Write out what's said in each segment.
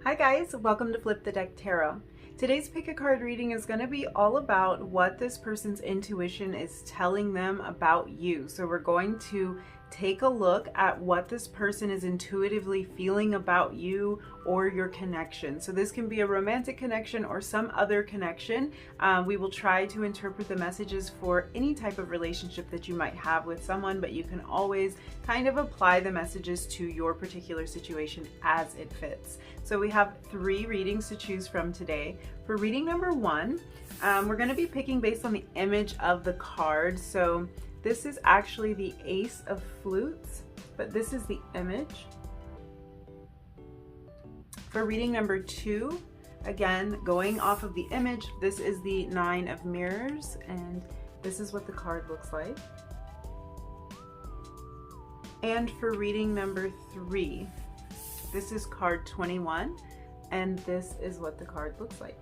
Hi guys, welcome to Flip the Deck Tarot. Today's pick a card reading is going to be all about what this person's intuition is telling them about you. So we're going to take a look at what this person is intuitively feeling about you or your connection. So this can be a romantic connection or some other connection. We will try to interpret the messages for any type of relationship that you might have with someone, but you can always kind of apply the messages to your particular situation as it fits. So we have 3 readings to choose from today. For reading number 1, we're going to be picking based on the image of the card. So this is actually the Ace of Flutes, but this is the image. For reading number 2, again, going off of the image, this is the 9 of Mirrors, and this is what the card looks like. And for reading number 3, this is card 21, and this is what the card looks like.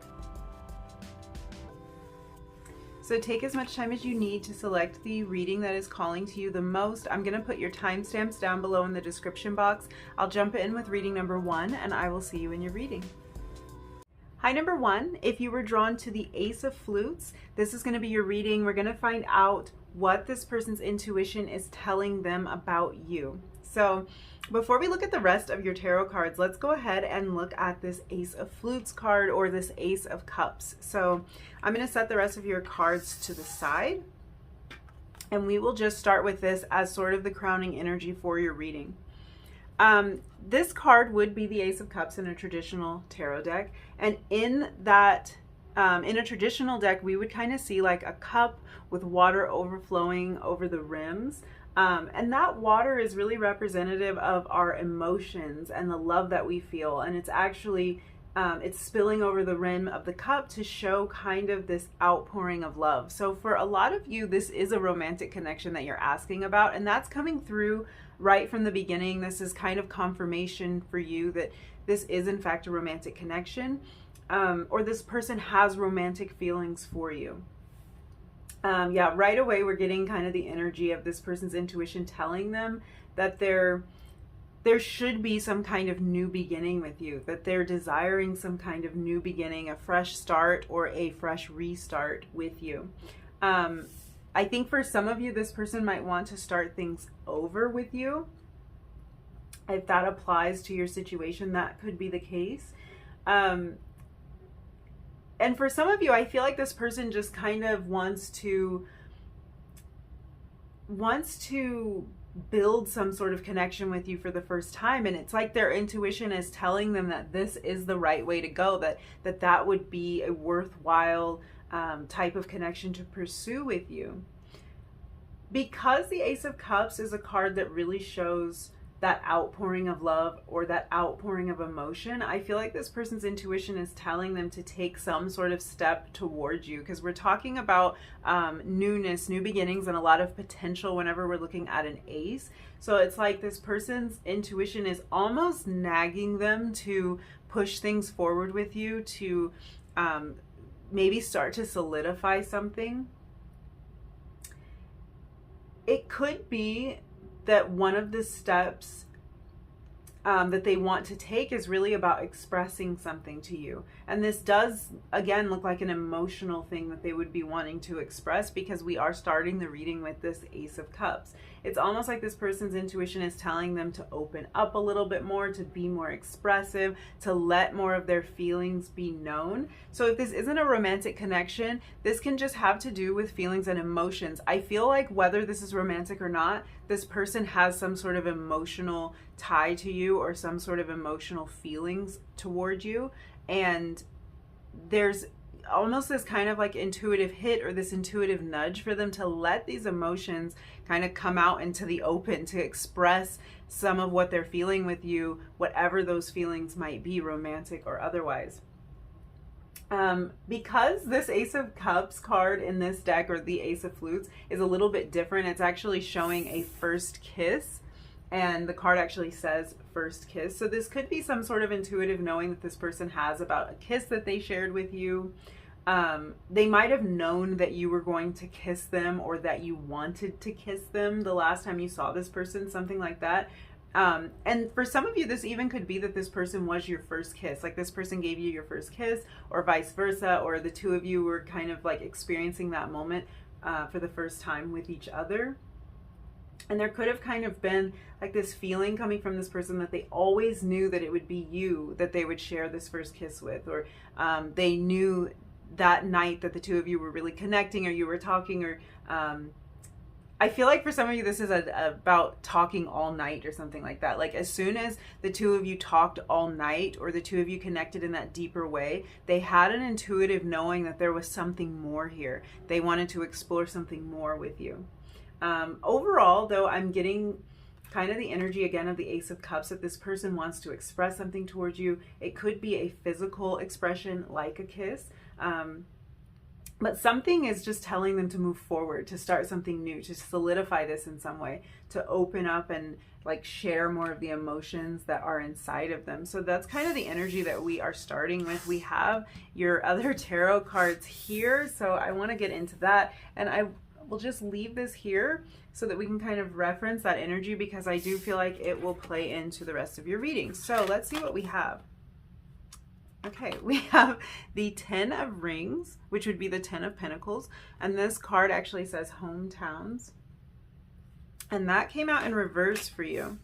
So take as much time as you need to select the reading that is calling to you the most. I'm going to put your timestamps down below in the description box. I'll jump in with reading number 1, and I will see you in your reading. Hi, number 1. If you were drawn to the Ace of Flutes, this is going to be your reading. We're going to find out what this person's intuition is telling them about you. So before we look at the rest of your tarot cards, let's go ahead and look at this Ace of Flutes card or this Ace of Cups. So I'm going to set the rest of your cards to the side, and we will just start with this as sort of the crowning energy for your reading. This card would be the Ace of Cups in a traditional tarot deck, and in that in a traditional deck, we would kind of see like a cup with water overflowing over the rims. And that water is really representative of our emotions and the love that we feel. And it's actually, it's spilling over the rim of the cup to show kind of this outpouring of love. So for a lot of you, this is a romantic connection that you're asking about, and that's coming through right from the beginning. This is kind of confirmation for you that this is in fact a romantic connection, or this person has romantic feelings for you. Yeah, right away we're getting kind of the energy of this person's intuition telling them that there should be some kind of new beginning with you, that they're desiring some kind of new beginning, a fresh start or a fresh restart with you. I think for some of you, this person might want to start things over with you. If that applies to your situation, that could be the case. And for some of you, I feel like this person just kind of wants to build some sort of connection with you for the first time. And it's like their intuition is telling them that this is the right way to go, that would be a worthwhile type of connection to pursue with you. Because the Ace of Cups is a card that really shows that outpouring of love or that outpouring of emotion, I feel like this person's intuition is telling them to take some sort of step towards you, because we're talking about newness, new beginnings, and a lot of potential whenever we're looking at an ace. So it's like this person's intuition is almost nagging them to push things forward with you, to maybe start to solidify something. It could be that one of the steps that they want to take is really about expressing something to you. And this does, again, look like an emotional thing that they would be wanting to express, because we are starting the reading with this Ace of Cups. It's almost like this person's intuition is telling them to open up a little bit more, to be more expressive, to let more of their feelings be known. So if this isn't a romantic connection, this can just have to do with feelings and emotions. I feel like whether this is romantic or not, this person has some sort of emotional tie to you or some sort of emotional feelings toward you. And there's almost this kind of like intuitive hit or this intuitive nudge for them to let these emotions kind of come out into the open, to express some of what they're feeling with you, whatever those feelings might be, romantic or otherwise. Because this Ace of Cups card in this deck, or the Ace of Flutes, is a little bit different. It's actually showing a first kiss, and the card actually says first kiss. So this could be some sort of intuitive knowing that this person has about a kiss that they shared with you. They might have known that you were going to kiss them, or that you wanted to kiss them the last time you saw this person, something like that. And for some of you, this even could be that this person was your first kiss. Like this person gave you your first kiss, or vice versa, or the two of you were kind of like experiencing that moment for the first time with each other. And there could have kind of been like this feeling coming from this person that they always knew that it would be you that they would share this first kiss with, or they knew that night that the two of you were really connecting, or you were talking, or I feel like for some of you this is about talking all night or something like that. Like as soon as the two of you talked all night, or the two of you connected in that deeper way, they had an intuitive knowing that there was something more here. They wanted to explore something more with you. Overall, though, I'm getting kind of the energy again of the Ace of Cups, that this person wants to express something towards you. It could be a physical expression like a kiss, but something is just telling them to move forward, to start something new, to solidify this in some way, to open up and like share more of the emotions that are inside of them. So that's kind of the energy that we are starting with. We have your other tarot cards here, so I want to get into that, and we'll just leave this here so that we can kind of reference that energy, because I do feel like it will play into the rest of your reading. So let's see what we have. Okay, we have the 10 of Rings, which would be the 10 of Pentacles. And this card actually says hometowns. And that came out in reverse for you.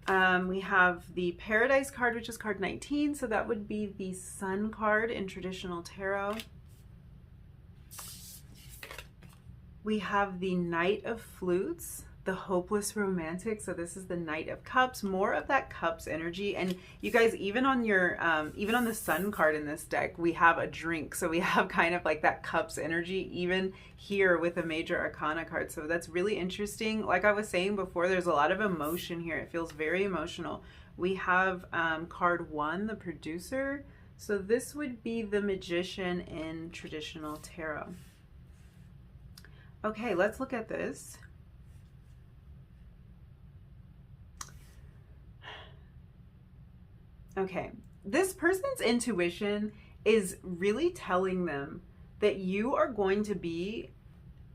We have the Paradise card, which is card 19. So that would be the Sun card in traditional tarot. We have the Knight of Flutes, the Hopeless Romantic. So this is the Knight of Cups, more of that Cups energy. And you guys, even on your, even on the Sun card in this deck, we have a drink. So we have kind of like that Cups energy, even here with a Major Arcana card. So that's really interesting. Like I was saying before, there's a lot of emotion here. It feels very emotional. We have card 1, the Producer. So this would be the Magician in traditional tarot. Okay, let's look at this. Okay, this person's intuition is really telling them that you are going to be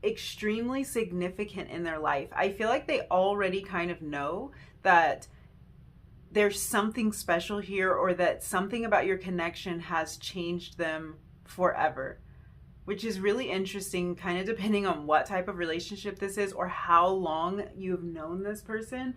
extremely significant in their life. I feel like they already kind of know that there's something special here, or that something about your connection has changed them forever, which is really interesting, kind of depending on what type of relationship this is or how long you've known this person.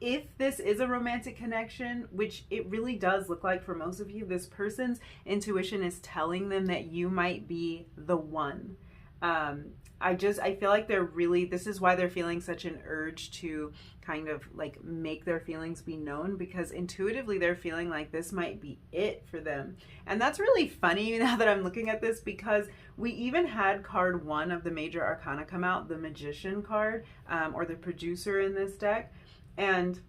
If this is a romantic connection, which it really does look like for most of you, this person's intuition is telling them that you might be the one. I feel like they're really, this is why they're feeling such an urge to kind of like make their feelings be known, because intuitively they're feeling like this might be it for them. And that's really funny now that I'm looking at this, because we even had card 1 of the Major Arcana come out, the Magician card, or the Producer in this deck. And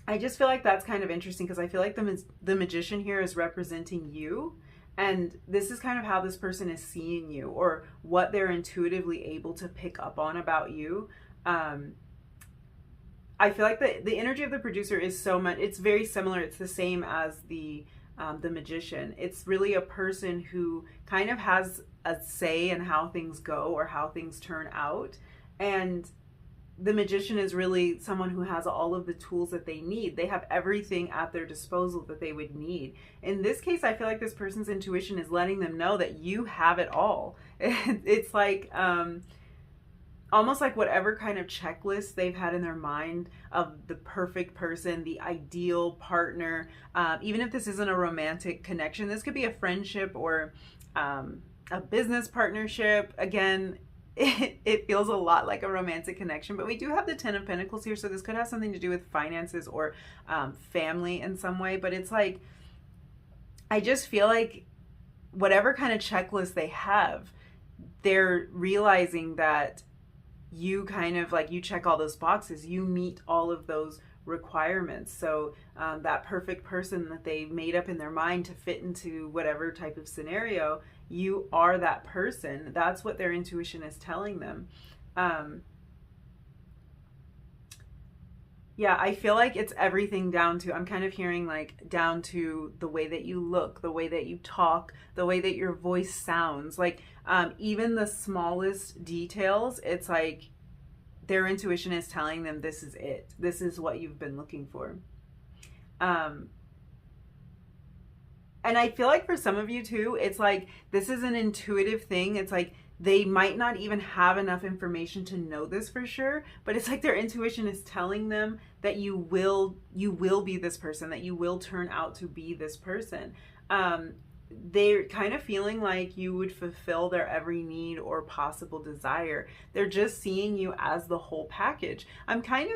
I just feel like that's kind of interesting, because I feel like the Magician here is representing you. And this is kind of how this person is seeing you, or what they're intuitively able to pick up on about you. I feel like the energy of the Producer is so much, it's very similar. It's the same as the Magician. It's really a person who kind of has a say in how things go or how things turn out. And the Magician is really someone who has all of the tools that they need. They have everything at their disposal that they would need. In this case, I feel like this person's intuition is letting them know that you have it all. It's like almost like whatever kind of checklist they've had in their mind of the perfect person, the ideal partner. Even if this isn't a romantic connection, this could be a friendship or a business partnership. Again, it feels a lot like a romantic connection, but we do have the 10 of Pentacles here, so this could have something to do with finances or family in some way. But it's like, I just feel like whatever kind of checklist they have, they're realizing that you kind of like, you check all those boxes, you meet all of those requirements. So that perfect person that they made up in their mind to fit into whatever type of scenario, you are that person. That's what their intuition is telling them. Yeah, I feel like it's everything down to, I'm kind of hearing like down to the way that you look, the way that you talk, the way that your voice sounds. Like even the smallest details, it's like their intuition is telling them this is it. This is what you've been looking for. And I feel like for some of you too, it's like this is an intuitive thing. It's like they might not even have enough information to know this for sure, but it's like their intuition is telling them that you will be this person, that you will turn out to be this person. They're kind of feeling like you would fulfill their every need or possible desire. They're just seeing you as the whole package. I'm kind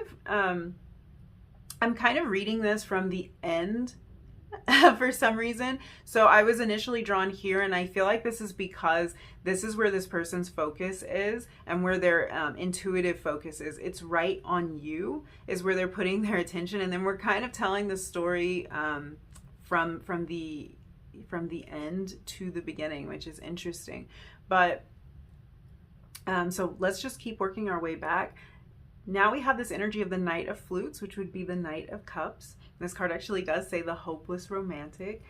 of reading this from the end for some reason. So I was initially drawn here, and I feel like this is because this is where this person's focus is and where their intuitive focus is. It's right on you is where they're putting their attention. And then we're kind of telling the story from the end to the beginning, which is interesting. But so let's just keep working our way back. Now we have this energy of the Knight of Flutes, which would be the Knight of Cups. This card actually does say the hopeless romantic.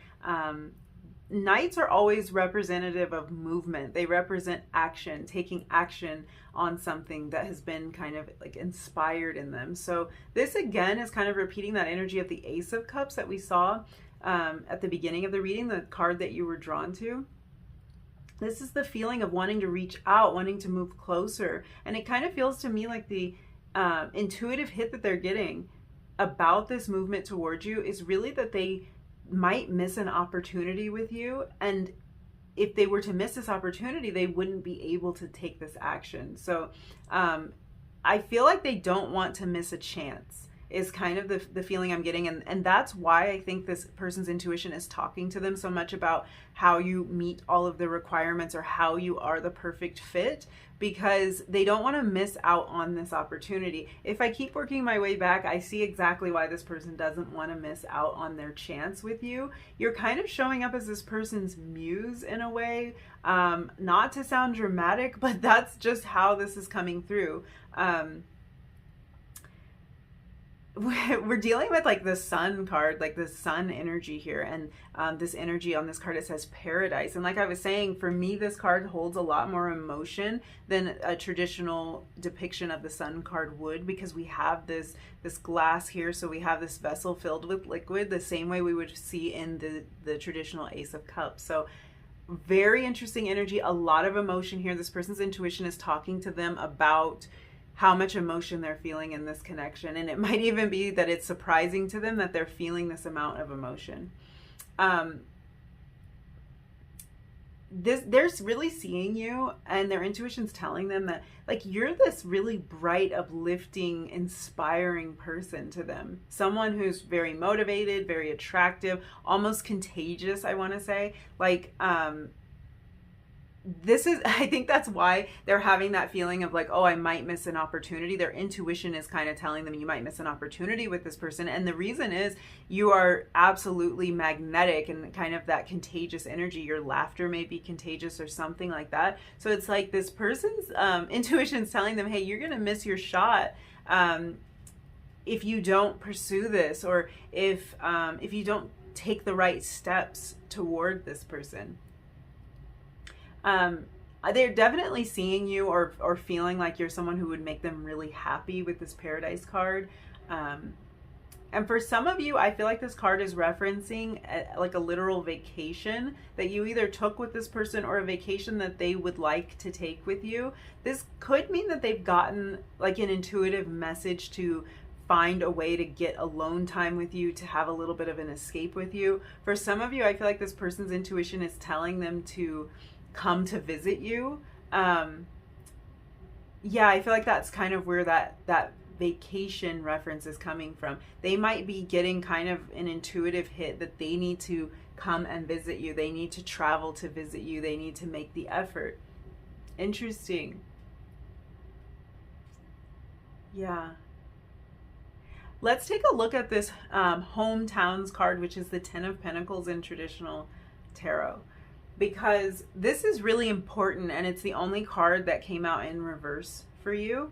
Knights are always representative of movement. They represent action, taking action on something that has been kind of like inspired in them. So this again is kind of repeating that energy of the Ace of Cups that we saw at the beginning of the reading, the card that you were drawn to. This is the feeling of wanting to reach out, wanting to move closer. And it kind of feels to me like the intuitive hit that they're getting about this movement towards you is really that they might miss an opportunity with you. And if they were to miss this opportunity, they wouldn't be able to take this action. So I feel like they don't want to miss a chance is kind of the feeling I'm getting. And that's why I think this person's intuition is talking to them so much about how you meet all of the requirements or how you are the perfect fit, because they don't want to miss out on this opportunity. If I keep working my way back, I see exactly why this person doesn't want to miss out on their chance with you. You're kind of showing up as this person's muse in a way, not to sound dramatic, but that's just how this is coming through. We're dealing with like the Sun card, like the Sun energy here, and this energy on this card, it says paradise. And like I was saying, for me, this card holds a lot more emotion than a traditional depiction of the Sun card would, because we have this glass here, so we have this vessel filled with liquid, the same way we would see in the traditional Ace of Cups. So very interesting energy, a lot of emotion here. This person's intuition is talking to them about how much emotion they're feeling in this connection. And it might even be that it's surprising to them that they're feeling this amount of emotion. They're really seeing you, and their intuition's telling them that like you're this really bright, uplifting, inspiring person to them. Someone who's very motivated, very attractive, almost contagious, I want to say. Like, I think that's why they're having that feeling of like, oh, I might miss an opportunity. Their intuition is kind of telling them you might miss an opportunity with this person. And the reason is you are absolutely magnetic and kind of that contagious energy. Your laughter may be contagious or something like that. So it's like this person's intuition is telling them, hey, you're going to miss your shot if you don't pursue this, or if you don't take the right steps toward this person. They're definitely seeing you or feeling like you're someone who would make them really happy with this Paradise card. And for some of you, I feel like this card is referencing like a literal vacation that you either took with this person or a vacation that they would like to take with you. This could mean that they've gotten like an intuitive message to find a way to get alone time with you, to have a little bit of an escape with you. For some of you, I feel like this person's intuition is telling them to come to visit you. Yeah, I feel like that's kind of where that vacation reference is coming from. They might be getting kind of an intuitive hit that they need to come and visit you. They need to travel to visit you. They need to make the effort. Interesting. Yeah. Let's take a look at this hometowns card, which is the Ten of Pentacles in traditional tarot, because this is really important, and it's the only card that came out in reverse for you.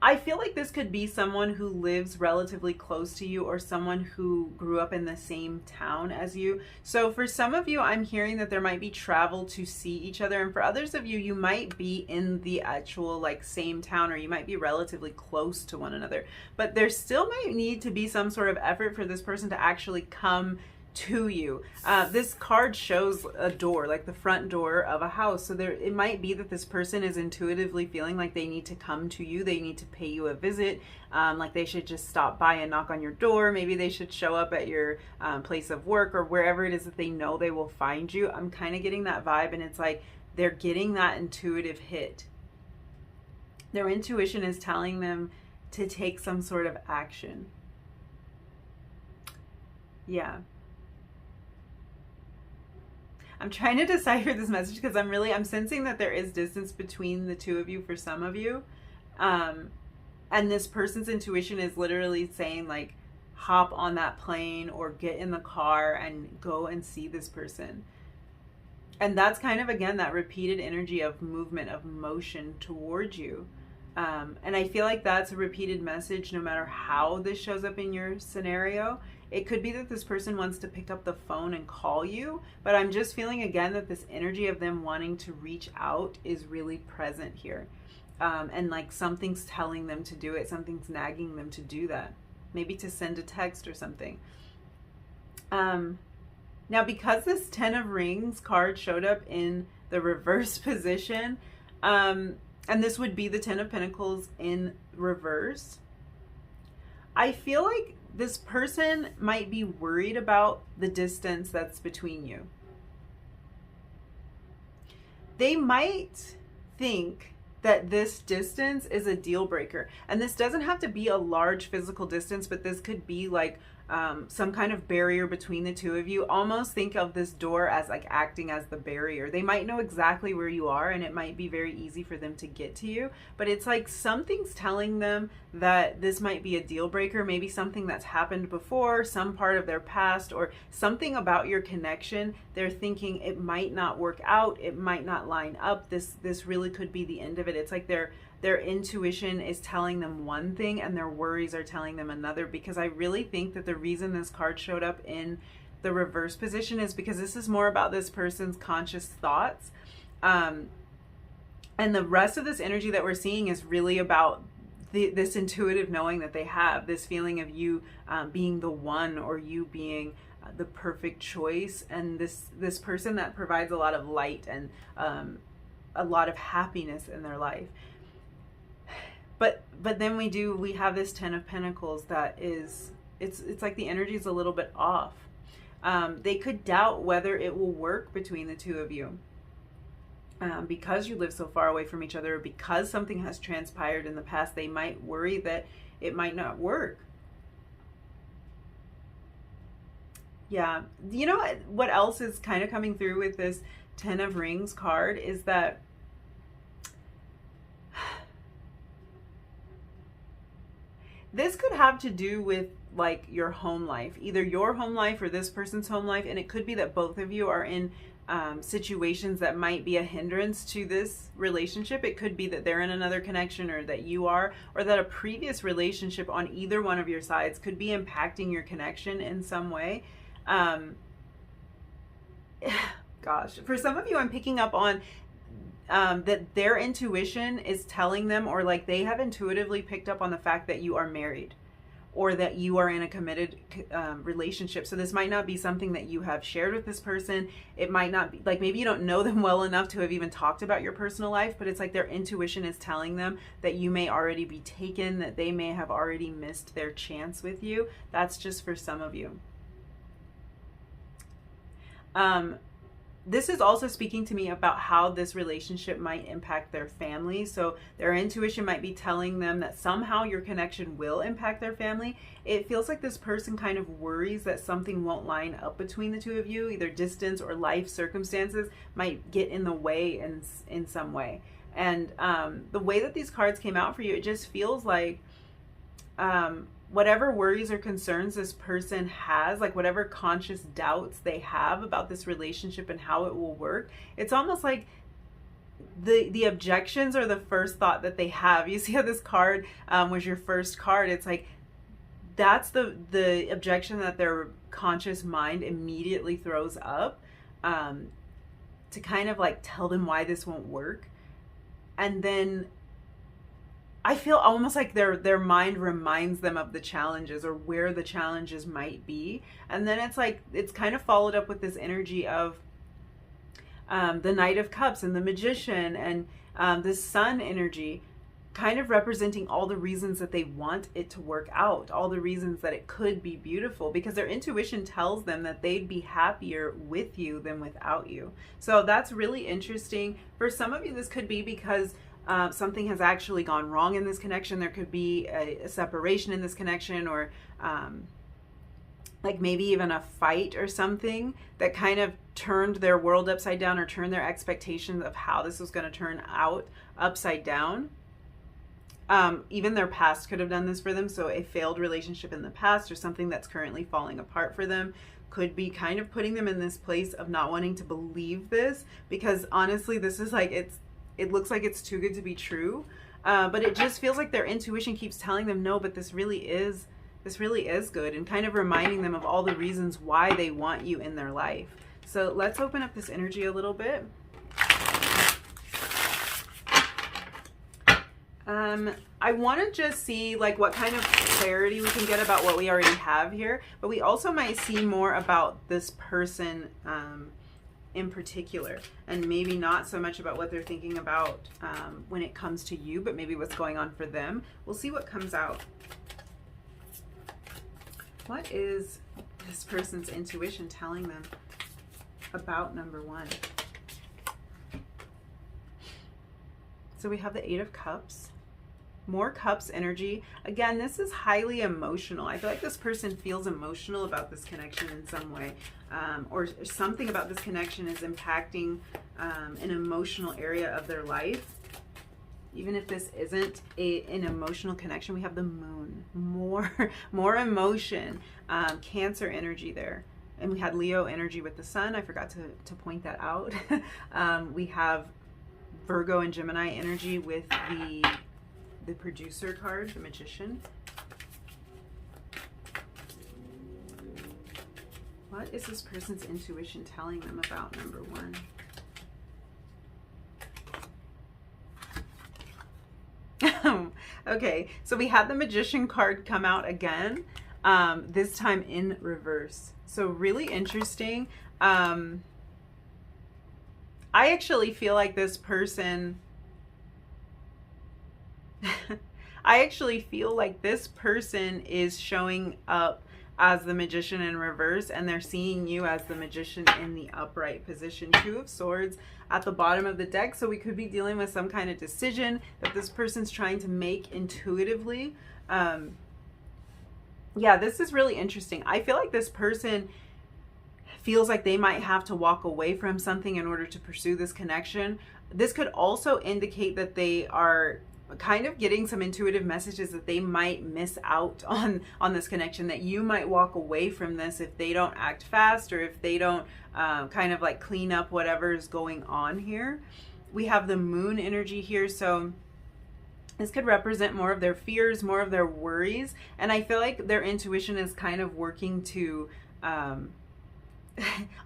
I feel like this could be someone who lives relatively close to you or someone who grew up in the same town as you. So for some of you, I'm hearing that there might be travel to see each other. And for others of you, you might be in the actual like same town, or you might be relatively close to one another. But there still might need to be some sort of effort for this person to actually come to you. This card shows a door, like the front door of a house. So there, it might be that this person is intuitively feeling like they need to come to you. They need to pay you a visit. Like they should just stop by and knock on your door. Maybe they should show up at your place of work or wherever it is that they know they will find you. I'm kind of getting that vibe, and it's like they're getting that intuitive hit. Their intuition is telling them to take some sort of action. Yeah. I'm trying to decipher this message because I'm sensing that there is distance between the two of you for some of you. And this person's intuition is literally saying like, hop on that plane or get in the car and go and see this person. And that's kind of, again, that repeated energy of movement, of motion towards you. And I feel like that's a repeated message no matter how this shows up in your scenario. It could be that this person wants to pick up the phone and call you, but I'm just feeling again that this energy of them wanting to reach out is really present here. And like something's telling them to do it, something's nagging them to do that. Maybe to send a text or something. Now, because this 10 of Rings card showed up in the reverse position, and this would be the 10 of Pentacles in reverse, I feel like this person might be worried about the distance that's between you. They might think that this distance is a deal breaker. And this doesn't have to be a large physical distance, but this could be like some kind of barrier between the two of you. Almost think of this door as like acting as the barrier. They might know exactly where you are, and it might be very easy for them to get to you, but it's like something's telling them that this might be a deal breaker. Maybe something that's happened before, some part of their past, or something about your connection. They're thinking it might not work out, it might not line up, this really could be the end of it. It's like their intuition is telling them one thing and their worries are telling them another, because I really think that the reason this card showed up in the reverse position is because this is more about this person's conscious thoughts. And the rest of this energy that we're seeing is really about this intuitive knowing that they have, this feeling of you being the one, or you being the perfect choice, and this person that provides a lot of light and a lot of happiness in their life. But then we have this 10 of Pentacles that is, it's like the energy is a little bit off. They could doubt whether it will work between the two of you. Because you live so far away from each other, or because something has transpired in the past, they might worry that it might not work. Yeah. You know what else is kind of coming through with this 10 of Rings card is that this could have to do with like your home life, either your home life or this person's home life. And it could be that both of you are in situations that might be a hindrance to this relationship. It could be that they're in another connection, or that you are, or that a previous relationship on either one of your sides could be impacting your connection in some way. Gosh, for some of you, I'm picking up on that their intuition is telling them, or like they have intuitively picked up on the fact that you are married, or that you are in a committed relationship. So this might not be something that you have shared with this person. It might not be, like, maybe you don't know them well enough to have even talked about your personal life, but it's like their intuition is telling them that you may already be taken, that they may have already missed their chance with you. That's just for some of you. This is also speaking to me about how this relationship might impact their family. So their intuition might be telling them that somehow your connection will impact their family. It feels like this person kind of worries that something won't line up between the two of you. Either distance or life circumstances might get in the way in some way. And the way that these cards came out for you, it just feels like whatever worries or concerns this person has, like whatever conscious doubts they have about this relationship and how it will work, it's almost like the objections are the first thought that they have. You see how this card was your first card? It's like that's the objection that their conscious mind immediately throws up, to kind of like tell them why this won't work. And then I feel almost like their mind reminds them of the challenges or where the challenges might be. And then it's like, it's kind of followed up with this energy of the Knight of Cups and the Magician and this Sun energy, kind of representing all the reasons that they want it to work out, all the reasons that it could be beautiful, because their intuition tells them that they'd be happier with you than without you. So that's really interesting. For some of you, this could be because something has actually gone wrong in this connection. There could be a separation in this connection, or like maybe even a fight or something that kind of turned their world upside down, or turned their expectations of how this was going to turn out upside down. Even their past could have done this for them. So a failed relationship in the past, or something that's currently falling apart for them, could be kind of putting them in this place of not wanting to believe this, because honestly, this is like, it looks like it's too good to be true. But it just feels like their intuition keeps telling them, no, but this really is good, and kind of reminding them of all the reasons why they want you in their life. So let's open up this energy a little bit. I want to just see like what kind of clarity we can get about what we already have here, but we also might see more about this person in particular, and maybe not so much about what they're thinking about when it comes to you, but maybe what's going on for them. We'll see what comes out. What is this person's intuition telling them about number one? So we have the Eight of Cups. More Cups energy. Again, this is highly emotional. I feel like this person feels emotional about this connection in some way, or something about this connection is impacting an emotional area of their life. Even if this isn't an emotional connection, we have the Moon. More emotion. Cancer energy there. And we had Leo energy with the Sun. I forgot to point that out. We have Virgo and Gemini energy with the Producer card, the Magician. What is this person's intuition telling them about number one? Okay, so we had the Magician card come out again, this time in reverse. So really interesting. I actually feel like this person is showing up as the Magician in reverse, and they're seeing you as the Magician in the upright position. Two of Swords at the bottom of the deck. So we could be dealing with some kind of decision that this person's trying to make intuitively. Yeah, this is really interesting. I feel like this person feels like they might have to walk away from something in order to pursue this connection. This could also indicate that they are kind of getting some intuitive messages that they might miss out on this connection, that you might walk away from this if they don't act fast, or if they don't kind of like clean up whatever is going on here. We have the Moon energy here, so this could represent more of their fears, more of their worries, and I feel like their intuition is kind of working to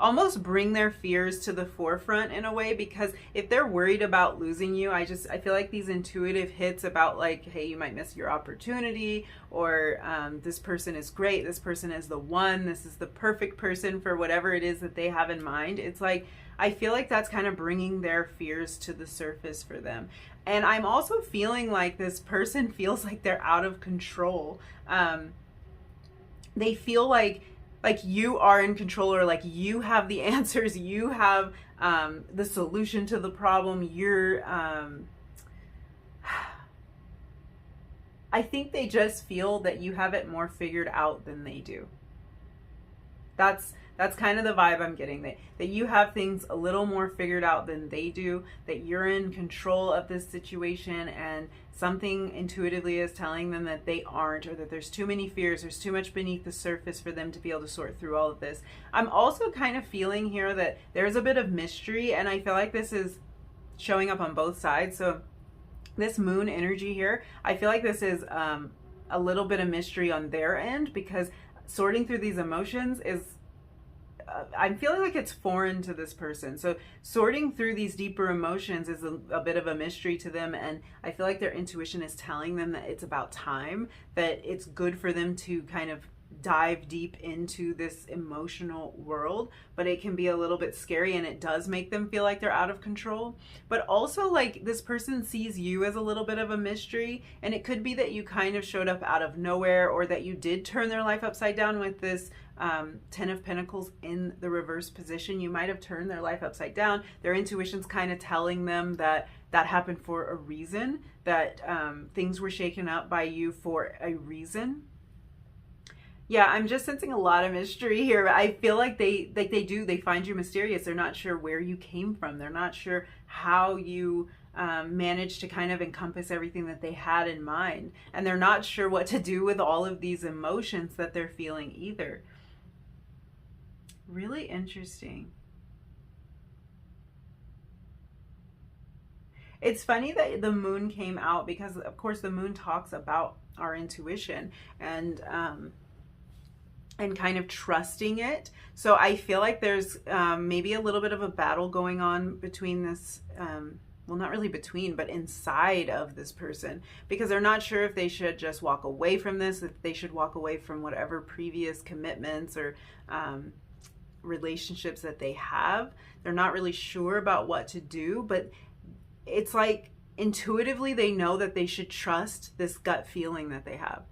almost bring their fears to the forefront in a way, because if they're worried about losing you, I feel like these intuitive hits about like, hey, you might miss your opportunity, or this person is great, this person is the one, this is the perfect person for whatever it is that they have in mind. It's like, I feel like that's kind of bringing their fears to the surface for them. And I'm also feeling like this person feels like they're out of control. They feel like you are in control, or like you have the answers, you have the solution to the problem. You're I think they just feel that you have it more figured out than they do. That's kind of the vibe I'm getting, that you have things a little more figured out than they do, that you're in control of this situation, and something intuitively is telling them that they aren't, or that there's too many fears, there's too much beneath the surface for them to be able to sort through all of this. I'm also kind of feeling here that there's a bit of mystery, and I feel like this is showing up on both sides. So this moon energy here, I feel like this is a little bit of mystery on their end, because sorting through these emotions is, I'm feeling like it's foreign to this person. So sorting through these deeper emotions is a bit of a mystery to them. And I feel like their intuition is telling them that it's about time, that it's good for them to kind of dive deep into this emotional world, but it can be a little bit scary, and it does make them feel like they're out of control. But also, like, this person sees you as a little bit of a mystery, and it could be that you kind of showed up out of nowhere, or that you did turn their life upside down with this Ten of Pentacles in the reverse position. You might have turned their life upside down. Their intuition's kind of telling them that that happened for a reason, that things were shaken up by you for a reason. Yeah, I'm just sensing a lot of mystery here. I feel like they find you mysterious. They're not sure where you came from. They're not sure how you managed to kind of encompass everything that they had in mind. And they're not sure what to do with all of these emotions that they're feeling either. Really interesting. It's funny that the moon came out, because of course the moon talks about our intuition and kind of trusting it. So I feel like there's maybe a little bit of a battle going on between this, well, not really between, but inside of this person, because they're not sure if they should just walk away from this, if they should walk away from whatever previous commitments or relationships that they have. They're not really sure about what to do, but it's like intuitively they know that they should trust this gut feeling that they have.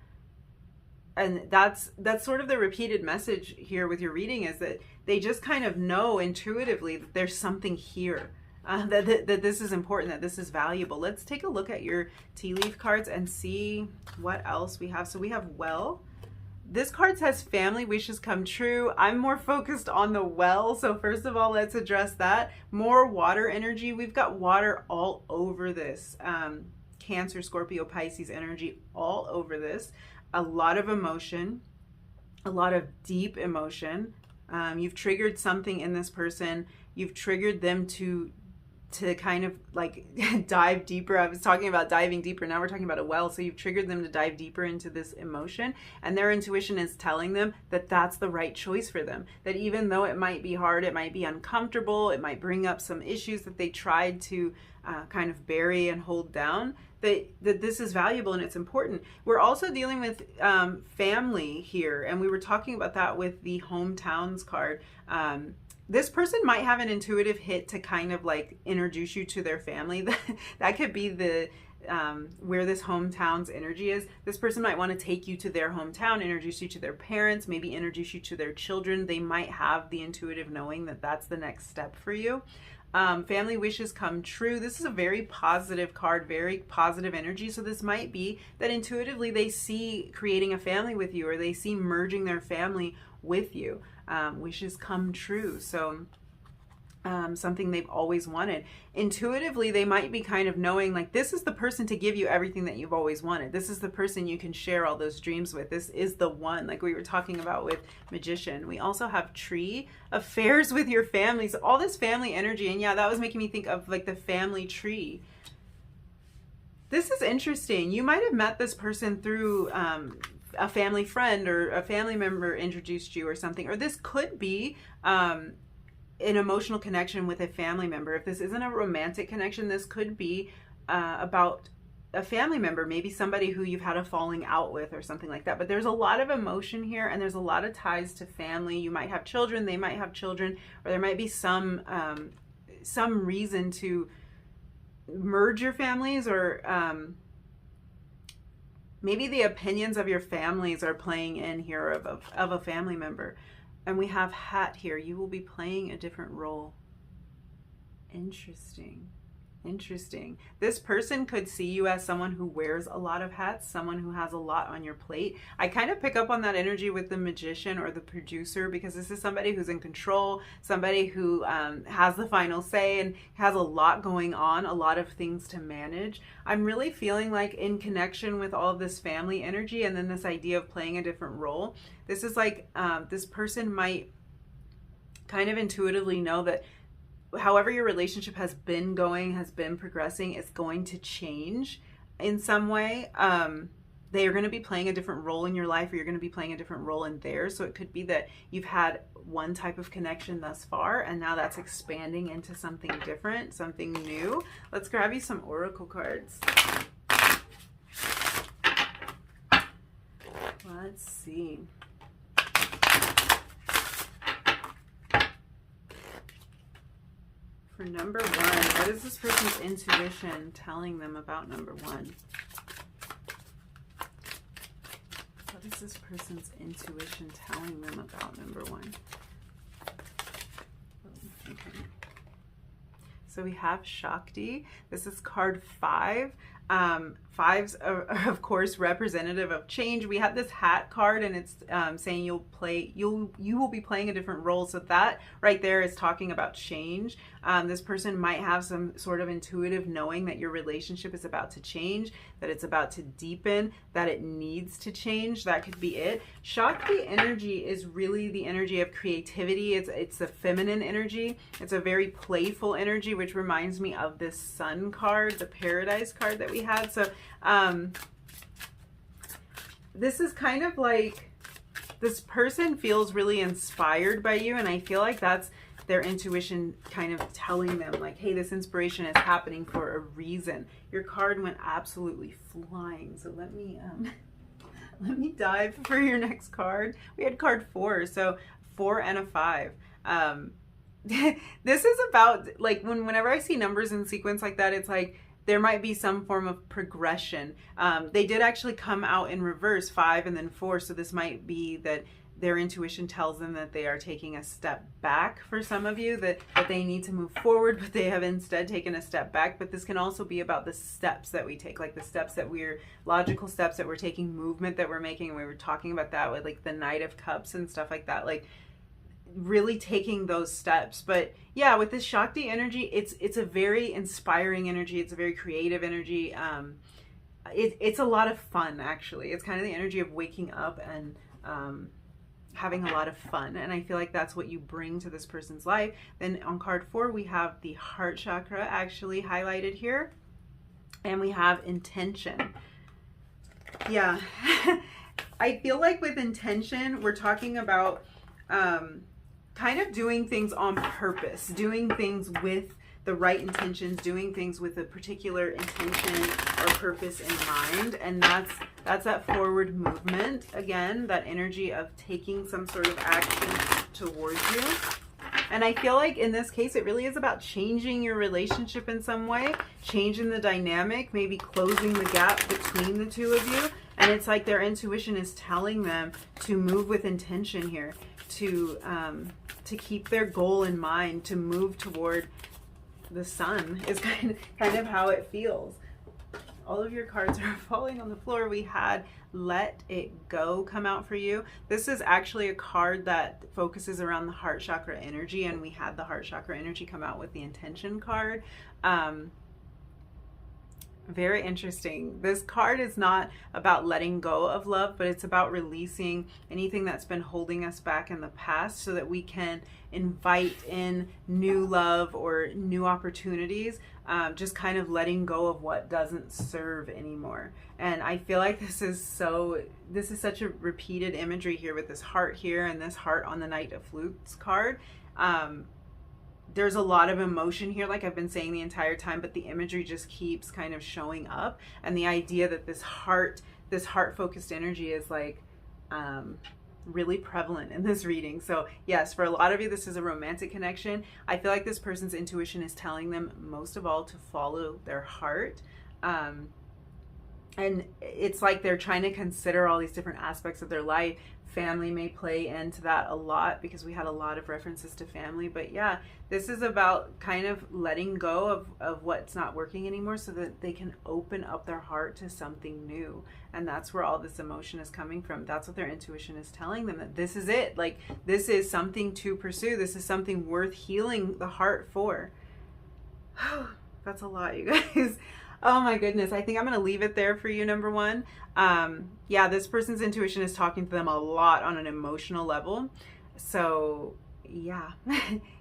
And that's sort of the repeated message here with your reading, is that they just kind of know intuitively that there's something here, that this is important, that this is valuable. Let's take a look at your tea leaf cards and see what else we have. So we have well. This card says family wishes come true. I'm more focused on the well. So first of all, let's address that. More water energy. We've got water all over this. Cancer, Scorpio, Pisces energy all over this. A lot of emotion, a lot of deep emotion. You've triggered something in this person. You've triggered them to kind of like dive deeper. I was talking about diving deeper. Now we're talking about a well. So you've triggered them to dive deeper into this emotion, and their intuition is telling them that that's the right choice for them. That even though it might be hard, it might be uncomfortable, it might bring up some issues that they tried to kind of bury and hold down, that this is valuable and it's important. We're also dealing with family here, and we were talking about that with the hometowns card. This person might have an intuitive hit to kind of like introduce you to their family. That could be the where this hometowns energy is. This person might want to take you to their hometown, introduce you to their parents, maybe introduce you to their children. They might have the intuitive knowing that that's the next step for you. Family wishes come true. This is a very positive card, very positive energy. So this might be that intuitively they see creating a family with you, or they see merging their family with you. Wishes come true. So something they've always wanted. Intuitively, they might be kind of knowing like this is the person to give you everything that you've always wanted. This is the person you can share all those dreams with. This is the one, like we were talking about with Magician. We also have Tree, affairs with your family. So all this family energy, and yeah, that was making me think of like the family tree. This is interesting. You might have met this person through a family friend, or a family member introduced you or something, or this could be an emotional connection with a family member. If this isn't a romantic connection, this could be about a family member, maybe somebody who you've had a falling out with or something like that. But there's a lot of emotion here, and there's a lot of ties to family. You might have children, they might have children, or there might be some reason to merge your families, or maybe the opinions of your families are playing in here of a family member. And we have hat here. You will be playing a different role. Interesting. Interesting. This person could see you as someone who wears a lot of hats, someone who has a lot on your plate. I kind of pick up on that energy with the Magician or the producer, because this is somebody who's in control, somebody who has the final say and has a lot going on, a lot of things to manage. I'm really feeling like in connection with all of this family energy, and then this idea of playing a different role. This is like this person might kind of intuitively know that however your relationship has been going, has been progressing, is going to change in some way. They are going to be playing a different role in your life, or you're going to be playing a different role in theirs. So it could be that you've had one type of connection thus far, and now that's expanding into something different, something new. Let's grab you some oracle cards. Let's see. For number one, what is this person's intuition telling them about number one? What is this person's intuition telling them about number one? Okay. So we have Shakti. This is card 5. Fives are, of course, representative of change. We have this hat card, and it's saying you will be playing a different role. So that right there is talking about change. This person might have some sort of intuitive knowing that your relationship is about to change, that it's about to deepen, that it needs to change. That could be it. Shakti energy is really the energy of creativity. It's the feminine energy. It's a very playful energy, which reminds me of this Sun card, the Paradise card that we had. So this is kind of like, this person feels really inspired by you, and I feel like that's their intuition kind of telling them, like, hey, this inspiration is happening for a reason. Your card went absolutely flying, so let me dive for your next card. We had card 4, so 4 and a 5. This is about, like, whenever I see numbers in sequence like that, it's like there might be some form of progression. They did actually come out in reverse, 5 and then 4, so this might be that their intuition tells them that they are taking a step back for some of you, that they need to move forward, but they have instead taken a step back. But this can also be about the steps that we take, like the steps that logical steps that we're taking, movement that we're making. And we were talking about that with like the Knight of Cups and stuff like that, like really taking those steps. But yeah, with this Shakti energy, it's a very inspiring energy. It's a very creative energy. It's a lot of fun, actually. It's kind of the energy of waking up and having a lot of fun, and I feel like that's what you bring to this person's life. Then on card 4, we have the heart chakra actually highlighted here, and we have intention. Yeah. I feel like with intention, we're talking about kind of doing things on purpose, doing things with the right intentions, doing things with a particular intention or purpose in mind. And that's that forward movement, again, that energy of taking some sort of action towards you. And I feel like in this case, it really is about changing your relationship in some way, changing the dynamic, maybe closing the gap between the two of you. And it's like their intuition is telling them to move with intention here, to keep their goal in mind, to move toward the sun, is kind of how it feels. All of your cards are falling on the floor. We had Let It Go come out for you. This is actually a card that focuses around the heart chakra energy, and we had the heart chakra energy come out with the intention card. Very interesting. This card is not about letting go of love, but it's about releasing anything that's been holding us back in the past so that we can invite in new love or new opportunities, just kind of letting go of what doesn't serve anymore. And I feel like this is such a repeated imagery here with this heart here and this heart on the Knight of Flutes card. There's a lot of emotion here, like I've been saying the entire time, but the imagery just keeps kind of showing up. And the idea that this heart-focused energy is like really prevalent in this reading. So yes, for a lot of you, this is a romantic connection. I feel like this person's intuition is telling them most of all to follow their heart. And it's like they're trying to consider all these different aspects of their life. Family may play into that a lot because we had a lot of references to family. But yeah, this is about kind of letting go of what's not working anymore so that they can open up their heart to something new. And that's where all this emotion is coming from. That's what their intuition is telling them, that this is it. Like, this is something to pursue. This is something worth healing the heart for. That's a lot, you guys. Oh my goodness. I think I'm going to leave it there for you, number one. Yeah, this person's intuition is talking to them a lot on an emotional level. So Yeah.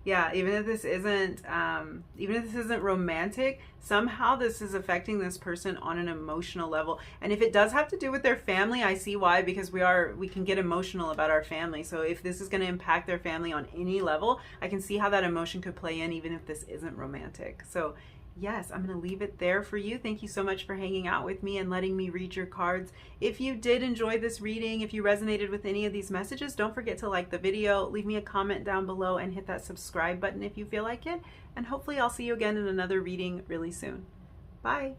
Yeah, even if this isn't romantic, somehow this is affecting this person on an emotional level. And if it does have to do with their family, I see why, because we can get emotional about our family. So if this is going to impact their family on any level, I can see how that emotion could play in even if this isn't romantic. So yes, I'm going to leave it there for you. Thank you so much for hanging out with me and letting me read your cards. If you did enjoy this reading, if you resonated with any of these messages, don't forget to like the video, leave me a comment down below, and hit that subscribe button if you feel like it. And hopefully I'll see you again in another reading really soon. Bye.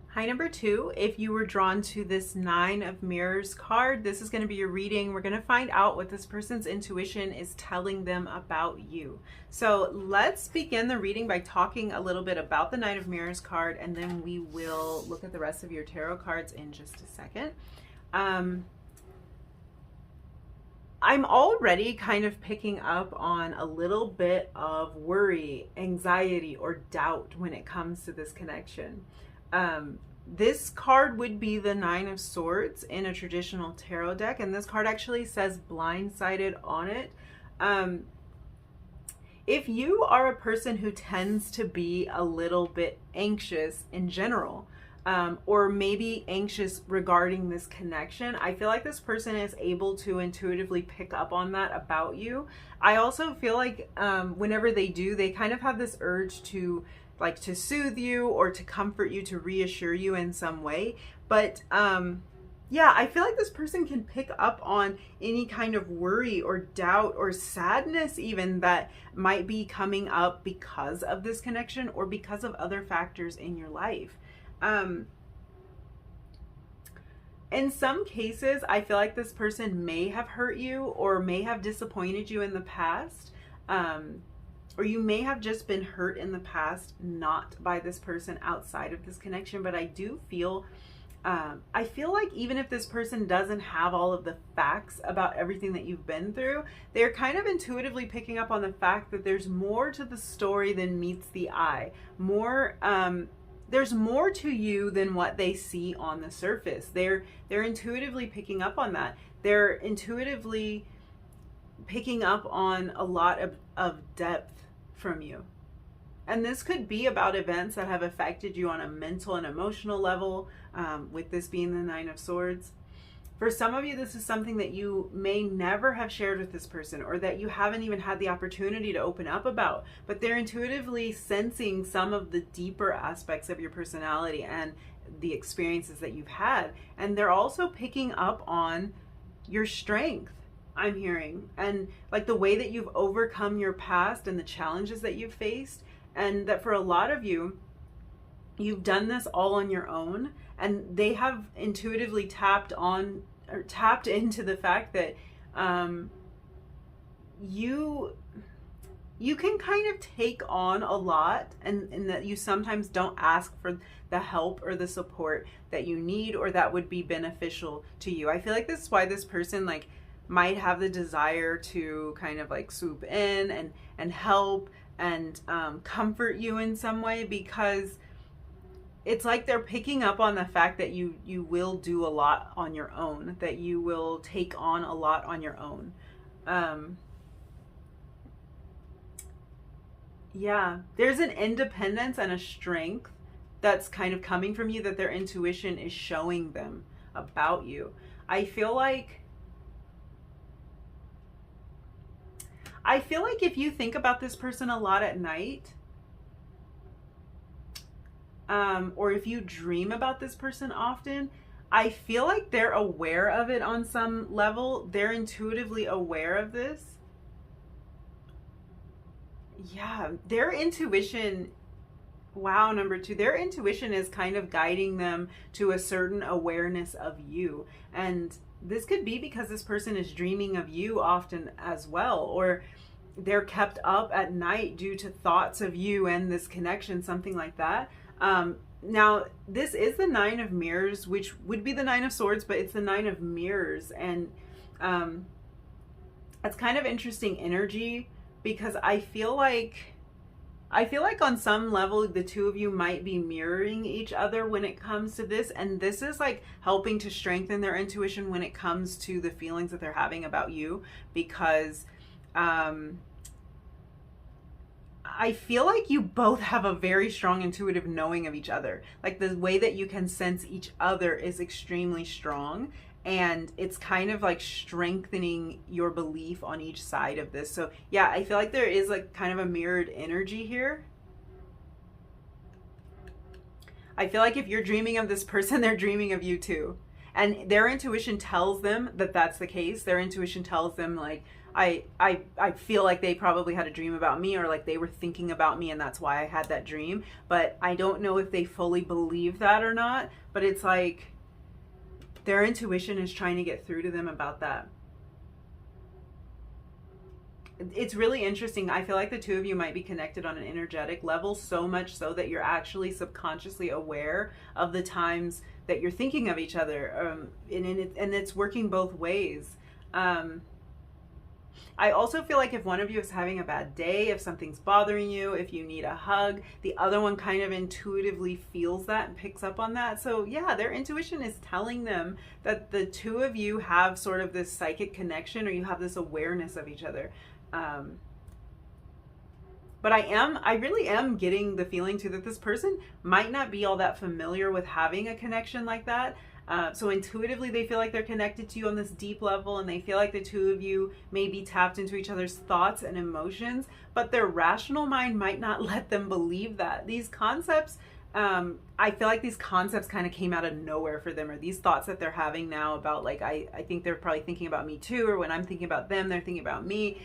Hi, number 2. If you were drawn to this 9 of Mirrors card, this is going to be your reading. We're going to find out what this person's intuition is telling them about you. So let's begin the reading by talking a little bit about the 9 of Mirrors card, and then we will look at the rest of your tarot cards in just a second. I'm already kind of picking up on a little bit of worry, anxiety, or doubt when it comes to this connection. This card would be the 9 of Swords in a traditional tarot deck, and this card actually says blindsided on it. If you are a person who tends to be a little bit anxious in general, or maybe anxious regarding this connection, I feel like this person is able to intuitively pick up on that about you. I also feel like whenever they do, they kind of have this urge to soothe you or to comfort you, to reassure you in some way. But yeah, I feel like this person can pick up on any kind of worry or doubt or sadness even that might be coming up because of this connection or because of other factors in your life. In some cases, I feel like this person may have hurt you or may have disappointed you in the past. Or you may have just been hurt in the past, not by this person outside of this connection. But I do feel, I feel like even if this person doesn't have all of the facts about everything that you've been through, they're kind of intuitively picking up on the fact that there's more to the story than meets the eye. There's more to you than what they see on the surface. They're intuitively picking up on that. They're intuitively picking up on a lot of depth from you. And this could be about events that have affected you on a mental and emotional level, with this being the 9 of Swords. For some of you, this is something that you may never have shared with this person, or that you haven't even had the opportunity to open up about, but they're intuitively sensing some of the deeper aspects of your personality and the experiences that you've had. And they're also picking up on your strength, I'm hearing, and like the way that you've overcome your past and the challenges that you've faced. And that for a lot of you, you've done this all on your own, and they have intuitively tapped into the fact that you can kind of take on a lot, and that you sometimes don't ask for the help or the support that you need or that would be beneficial to you. I feel like this is why this person might have the desire to kind of swoop in and help and comfort you in some way, because it's like they're picking up on the fact that you will do a lot on your own, that you will take on a lot on your own. Yeah, there's an independence and a strength that's kind of coming from you that their intuition is showing them about you. I feel like if you think about this person a lot at night, or if you dream about this person often, I feel like they're aware of it on some level. They're intuitively aware of this. Yeah, their intuition, wow, number 2, their intuition is kind of guiding them to a certain awareness of you. And this could be because this person is dreaming of you often as well, or they're kept up at night due to thoughts of you and this connection, something like that. Now, this is the 9 of Mirrors, which would be the 9 of Swords, but it's the 9 of Mirrors. And it's kind of interesting energy, because I feel like on some level the two of you might be mirroring each other when it comes to this, and this is helping to strengthen their intuition when it comes to the feelings that they're having about you, because I feel like you both have a very strong intuitive knowing of each other. Like the way that you can sense each other is extremely strong, and it's kind of like strengthening your belief on each side of this. So yeah, I feel like there is like kind of a mirrored energy here. I feel like if you're dreaming of this person, they're dreaming of you too. And their intuition tells them that that's the case. Their intuition tells them like, I feel like they probably had a dream about me, or like they were thinking about me and that's why I had that dream. But I don't know if they fully believe that or not. But it's like their intuition is trying to get through to them about that. It's really interesting. I feel like the two of you might be connected on an energetic level, so much so that you're actually subconsciously aware of the times that you're thinking of each other. And it's working both ways. I also feel like if one of you is having a bad day, if something's bothering you, if you need a hug, the other one kind of intuitively feels that and picks up on that. So yeah, their intuition is telling them that the two of you have sort of this psychic connection, or you have this awareness of each other. But I really am getting the feeling too that this person might not be all that familiar with having a connection like that. So intuitively they feel like they're connected to you on this deep level, and they feel like the two of you may be tapped into each other's thoughts and emotions, but their rational mind might not let them believe that. These concepts, I feel like these concepts kind of came out of nowhere for them, or these thoughts that they're having now about like, I think they're probably thinking about me too, or when I'm thinking about them, they're thinking about me.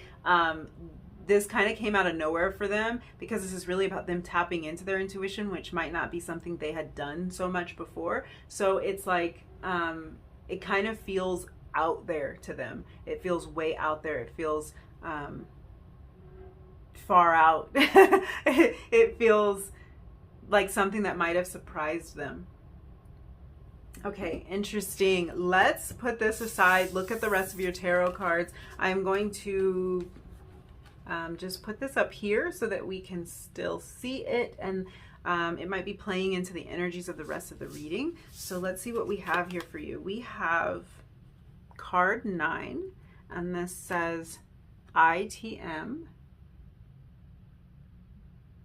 This kind of came out of nowhere for them because this is really about them tapping into their intuition, which might not be something they had done so much before. So it's like, it kind of feels out there to them. It feels way out there. It feels far out. It feels like something that might have surprised them. Okay, interesting. Let's put this aside. Look at the rest of your tarot cards. I'm going to just put this up here so that we can still see it, and it might be playing into the energies of the rest of the reading. So let's see what we have here for you. We have card 9, and this says ITM.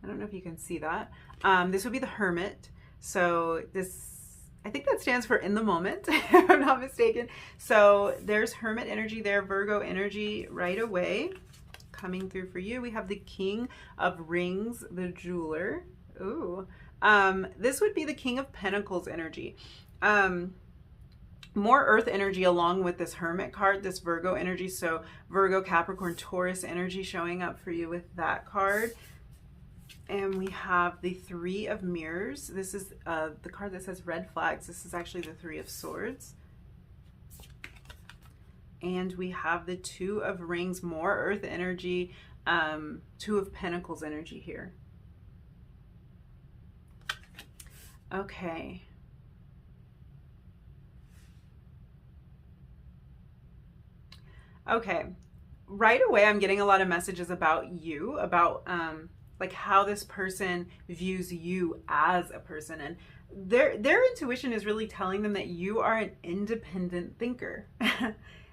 I don't know if you can see that. This would be the Hermit. So this, I think that stands for in the moment, if I'm not mistaken. So there's Hermit energy there, Virgo energy right away. Coming through for you, we have the King of Rings, the jeweler. Ooh, this would be the King of Pentacles energy. More earth energy along with this Hermit card, this Virgo energy. So Virgo, Capricorn, Taurus energy showing up for you with that card. And we have the Three of Mirrors. This is the card that says red flags. This is actually the Three of Swords. And we have the Two of Rings, more earth energy, Two of Pentacles energy here. Okay. Okay. Right away, I'm getting a lot of messages about you, about like how this person views you as a person. And their intuition is really telling them that you are an independent thinker.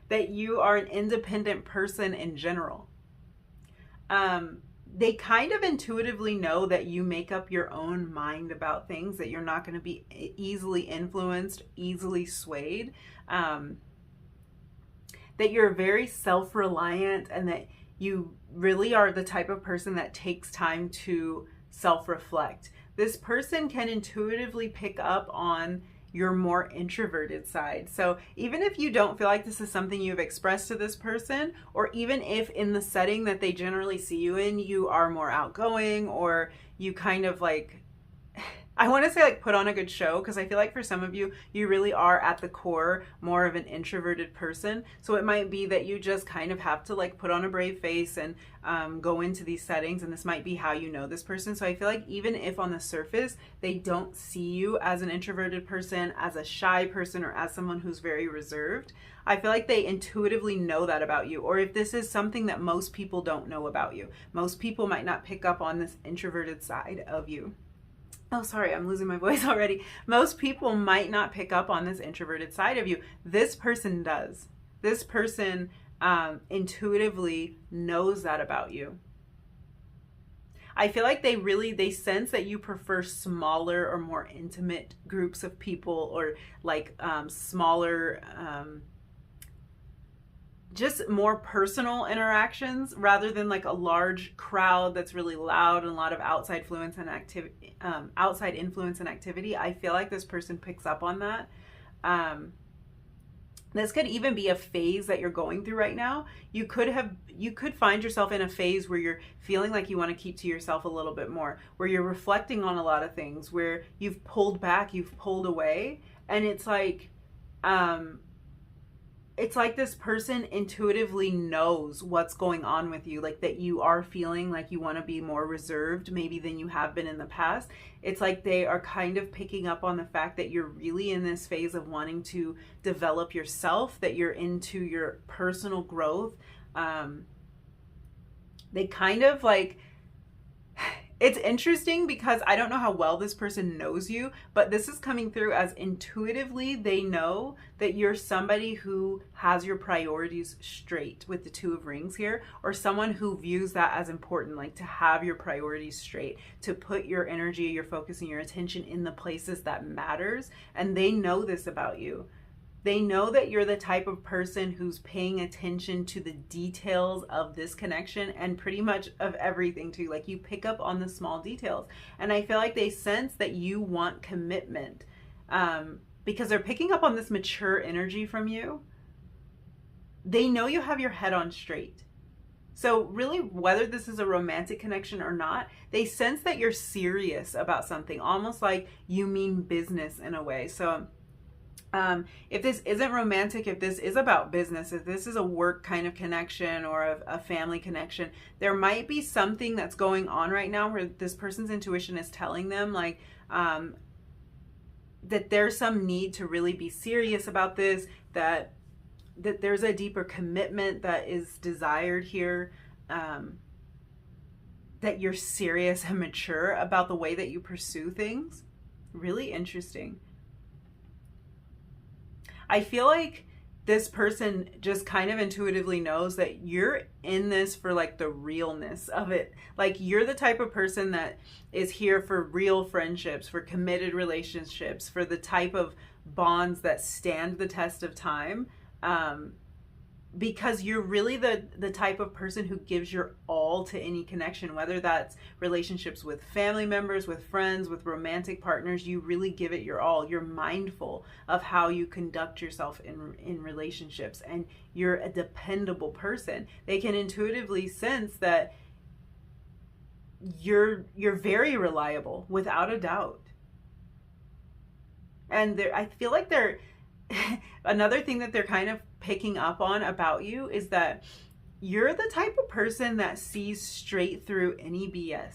That you are an independent person in general. They kind of intuitively know that you make up your own mind about things, that you're not going to be easily influenced, easily swayed, that you're very self-reliant, and that you really are the type of person that takes time to self-reflect. This person can intuitively pick up on your more introverted side. So even if you don't feel like this is something you've expressed to this person, or even if in the setting that they generally see you in, you are more outgoing, or you kind of like, I want to say like put on a good show, because I feel like for some of you, you really are at the core more of an introverted person. So it might be that you just kind of have to like put on a brave face and go into these settings, and this might be how you know this person. So I feel like even if on the surface they don't see you as an introverted person, as a shy person, or as someone who's very reserved, I feel like they intuitively know that about you. Or if this is something that most people don't know about you, most people might not pick up on this introverted side of you. Oh, sorry, I'm losing my voice already. Most people might not pick up on this introverted side of you. This person does. This person intuitively knows that about you. I feel like they sense that you prefer smaller or more intimate groups of people, or like smaller, just more personal interactions, rather than like a large crowd that's really loud and a lot of outside influence and activity. I feel like this person picks up on that. This could even be a phase that you're going through right now. You could find yourself in a phase where you're feeling like you want to keep to yourself a little bit more, where you're reflecting on a lot of things, where you've pulled back, you've pulled away, and it's like this person intuitively knows what's going on with you, like that you are feeling like you want to be more reserved maybe than you have been in the past. It's like they are kind of picking up on the fact that you're really in this phase of wanting to develop yourself, that you're into your personal growth. They kind of like, it's interesting because I don't know how well this person knows you, but this is coming through as intuitively they know that you're somebody who has your priorities straight with the Two of Rings here, or someone who views that as important, like to have your priorities straight, to put your energy, your focus, and your attention in the places that matters. And they know this about you. They know that you're the type of person who's paying attention to the details of this connection, and pretty much of everything too. Like, you pick up on the small details. And I feel like they sense that you want commitment, because they're picking up on this mature energy from you. They know you have your head on straight. So really, whether this is a romantic connection or not, they sense that you're serious about something, almost like you mean business in a way. So if this isn't romantic, if this is about business, if this is a work kind of connection or a family connection, there might be something that's going on right now where this person's intuition is telling them like that there's some need to really be serious about this, that there's a deeper commitment that is desired here, that you're serious and mature about the way that you pursue things. Really interesting. I feel like this person just kind of intuitively knows that you're in this for like the realness of it. Like, you're the type of person that is here for real friendships, for committed relationships, for the type of bonds that stand the test of time. Because you're really the type of person who gives your all to any connection, whether that's relationships with family members, with friends, with romantic partners. You really give it your all. You're mindful of how you conduct yourself in relationships, and you're a dependable person. They can intuitively sense that you're very reliable, without a doubt. And I feel like they're another thing that they're kind of picking up on about you is that you're the type of person that sees straight through any BS.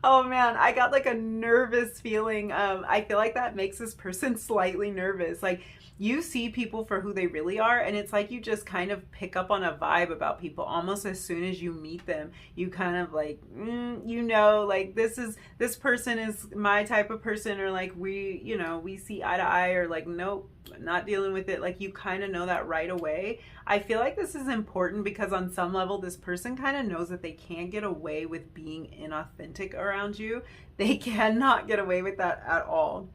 Oh man, I got like a nervous feeling. I feel like that makes this person slightly nervous. Like, you see people for who they really are, and it's like you just kind of pick up on a vibe about people almost as soon as you meet them. You kind of like, like this person is my type of person, or like we see eye to eye, or like, nope, not dealing with it. Like, you kind of know that right away. I feel like this is important because on some level, this person kind of knows that they can't get away with being inauthentic around you. They cannot get away with that at all.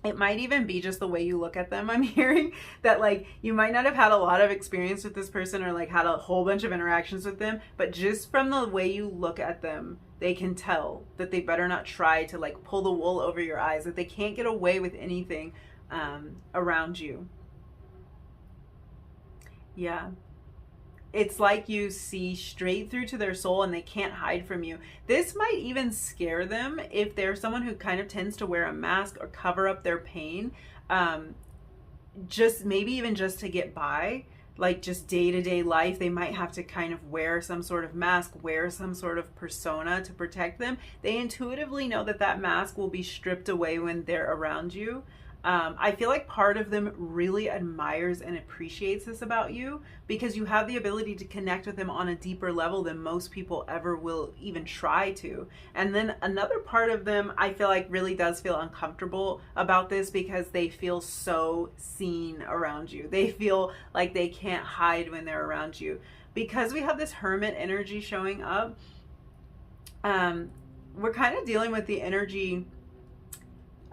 It might even be just the way you look at them. I'm hearing that like you might not have had a lot of experience with this person, or like had a whole bunch of interactions with them, but just from the way you look at them, they can tell that they better not try to like pull the wool over your eyes, that they can't get away with anything around you. Yeah. It's like you see straight through to their soul and they can't hide from you. This might even scare them if they're someone who kind of tends to wear a mask or cover up their pain, just maybe even just to get by, like just day-to-day life. They might have to kind of wear some sort of mask, wear some sort of persona to protect them. They intuitively know that that mask will be stripped away when they're around you. I feel like part of them really admires and appreciates this about you because you have the ability to connect with them on a deeper level than most people ever will even try to. And then another part of them, I feel like really does feel uncomfortable about this because they feel so seen around you. They feel like they can't hide when they're around you. Because we have this hermit energy showing up, we're kind of dealing with the energy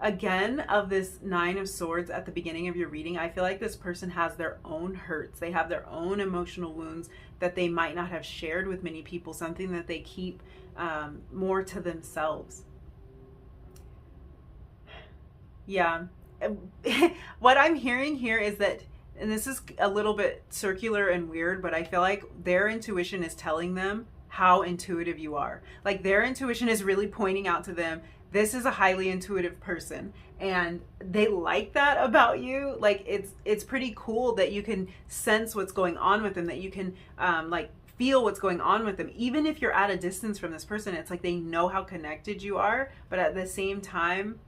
again of this Nine of Swords at the beginning of your reading. I feel like this person has their own hurts. They have their own emotional wounds that they might not have shared with many people, something that they keep more to themselves. Yeah. What I'm hearing here is that, and this is a little bit circular and weird, but I feel like their intuition is telling them how intuitive you are. Like their intuition is really pointing out to them, this is a highly intuitive person, and they like that about you. Like it's pretty cool that you can sense what's going on with them, that you can like feel what's going on with them. Even if you're at a distance from this person, it's like they know how connected you are, but at the same time,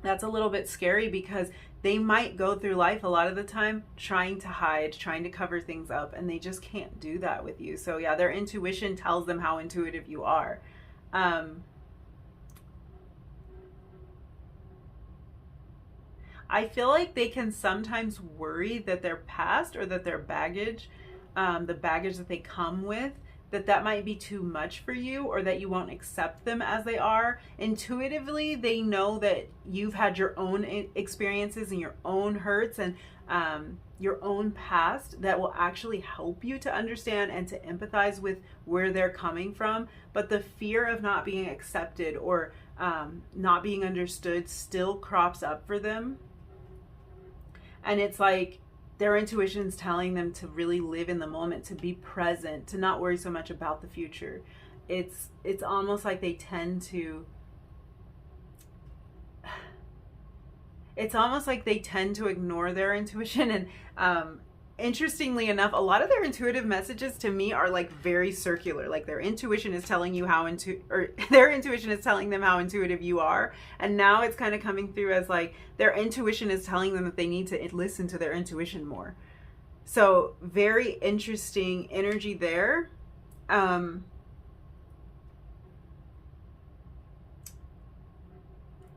that's a little bit scary because they might go through life a lot of the time trying to hide, trying to cover things up, and they just can't do that with you. So yeah, their intuition tells them how intuitive you are. I feel like they can sometimes worry that their past or that their baggage, the baggage that they come with, that might be too much for you, or that you won't accept them as they are. Intuitively, they know that you've had your own experiences and your own hurts and your own past that will actually help you to understand and to empathize with where they're coming from. But the fear of not being accepted or not being understood still crops up for them. And it's like their intuition's telling them to really live in the moment, to be present, to not worry so much about the future. It's almost like they tend to ignore their intuition. And interestingly enough, a lot of their intuitive messages to me are like very circular. Like their intuition is telling you their intuition is telling them how intuitive you are. And now it's kind of coming through as like their intuition is telling them that they need to listen to their intuition more. So very interesting energy there.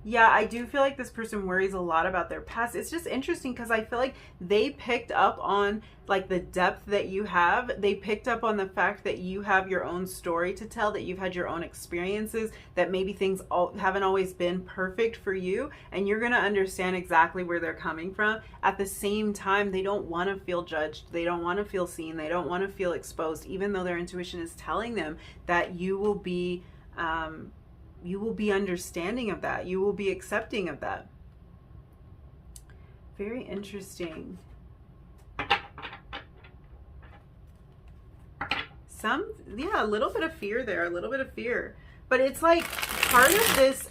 Yeah, I do feel like this person worries a lot about their past. It's just interesting because I feel like they picked up on like the depth that you have. They picked up on the fact that you have your own story to tell, that you've had your own experiences, that maybe things haven't always been perfect for you, and you're going to understand exactly where they're coming from. At the same time, they don't want to feel judged. They don't want to feel seen. They don't want to feel exposed, even though their intuition is telling them that you will be understanding of that. You will be accepting of that. Very interesting. Yeah, a little bit of fear there, a little bit of fear. But it's like part of this,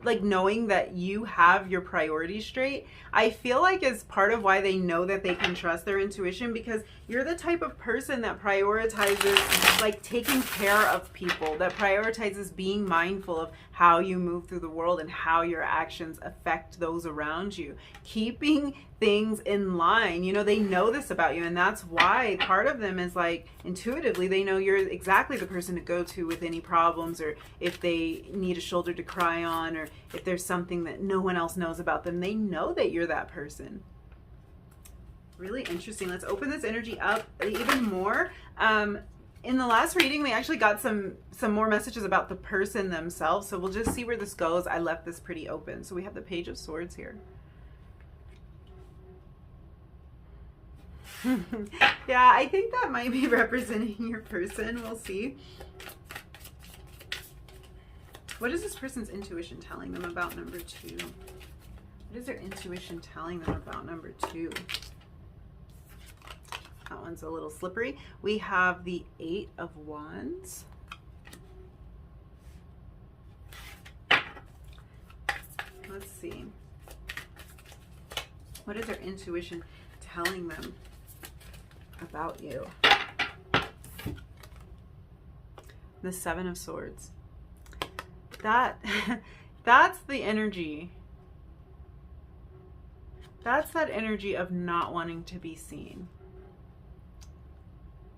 like knowing that you have your priorities straight, I feel like is part of why they know that they can trust their intuition, because you're the type of person that prioritizes like taking care of people, that prioritizes being mindful of how you move through the world and how your actions affect those around you, keeping things in line. You know, they know this about you, and that's why part of them is like intuitively they know you're exactly the person to go to with any problems, or if they need a shoulder to cry on, or if there's something that no one else knows about them. They know that you're that person. Really interesting. Let's open this energy up even more. In the last reading, we actually got some more messages about the person themselves, so we'll just see where this goes. I left this pretty open. So we have the Page of Swords here. Yeah, I think that might be representing your person. We'll see. What is this person's intuition telling them about number 2? What is their intuition telling them about number 2? That one's a little slippery. We have the 8 of Wands. Let's see. What is their intuition telling them about you? The 7 of Swords. That's the energy That's that energy of not wanting to be seen.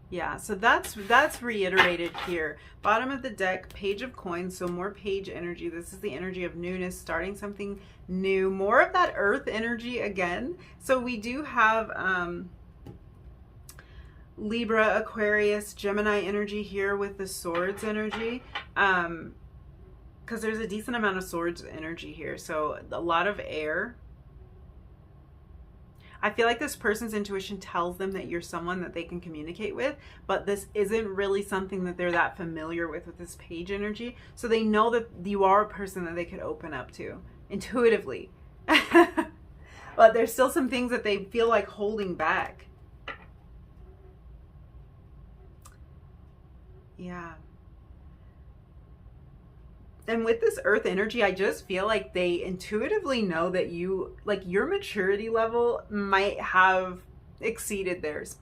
Yeah, so that's reiterated here. Bottom of the deck, Page of Coins, so more page energy. This is the energy of newness, starting something new, more of that earth energy again. So we do have Libra, Aquarius, Gemini energy here with the swords energy. Because there's a decent amount of swords energy here. So a lot of air. I feel like this person's intuition tells them that you're someone that they can communicate with, but this isn't really something that they're that familiar with this page energy. So they know that you are a person that they could open up to intuitively. But there's still some things that they feel like holding back. Yeah. And with this earth energy, I just feel like they intuitively know that you, like, your maturity level might have exceeded theirs.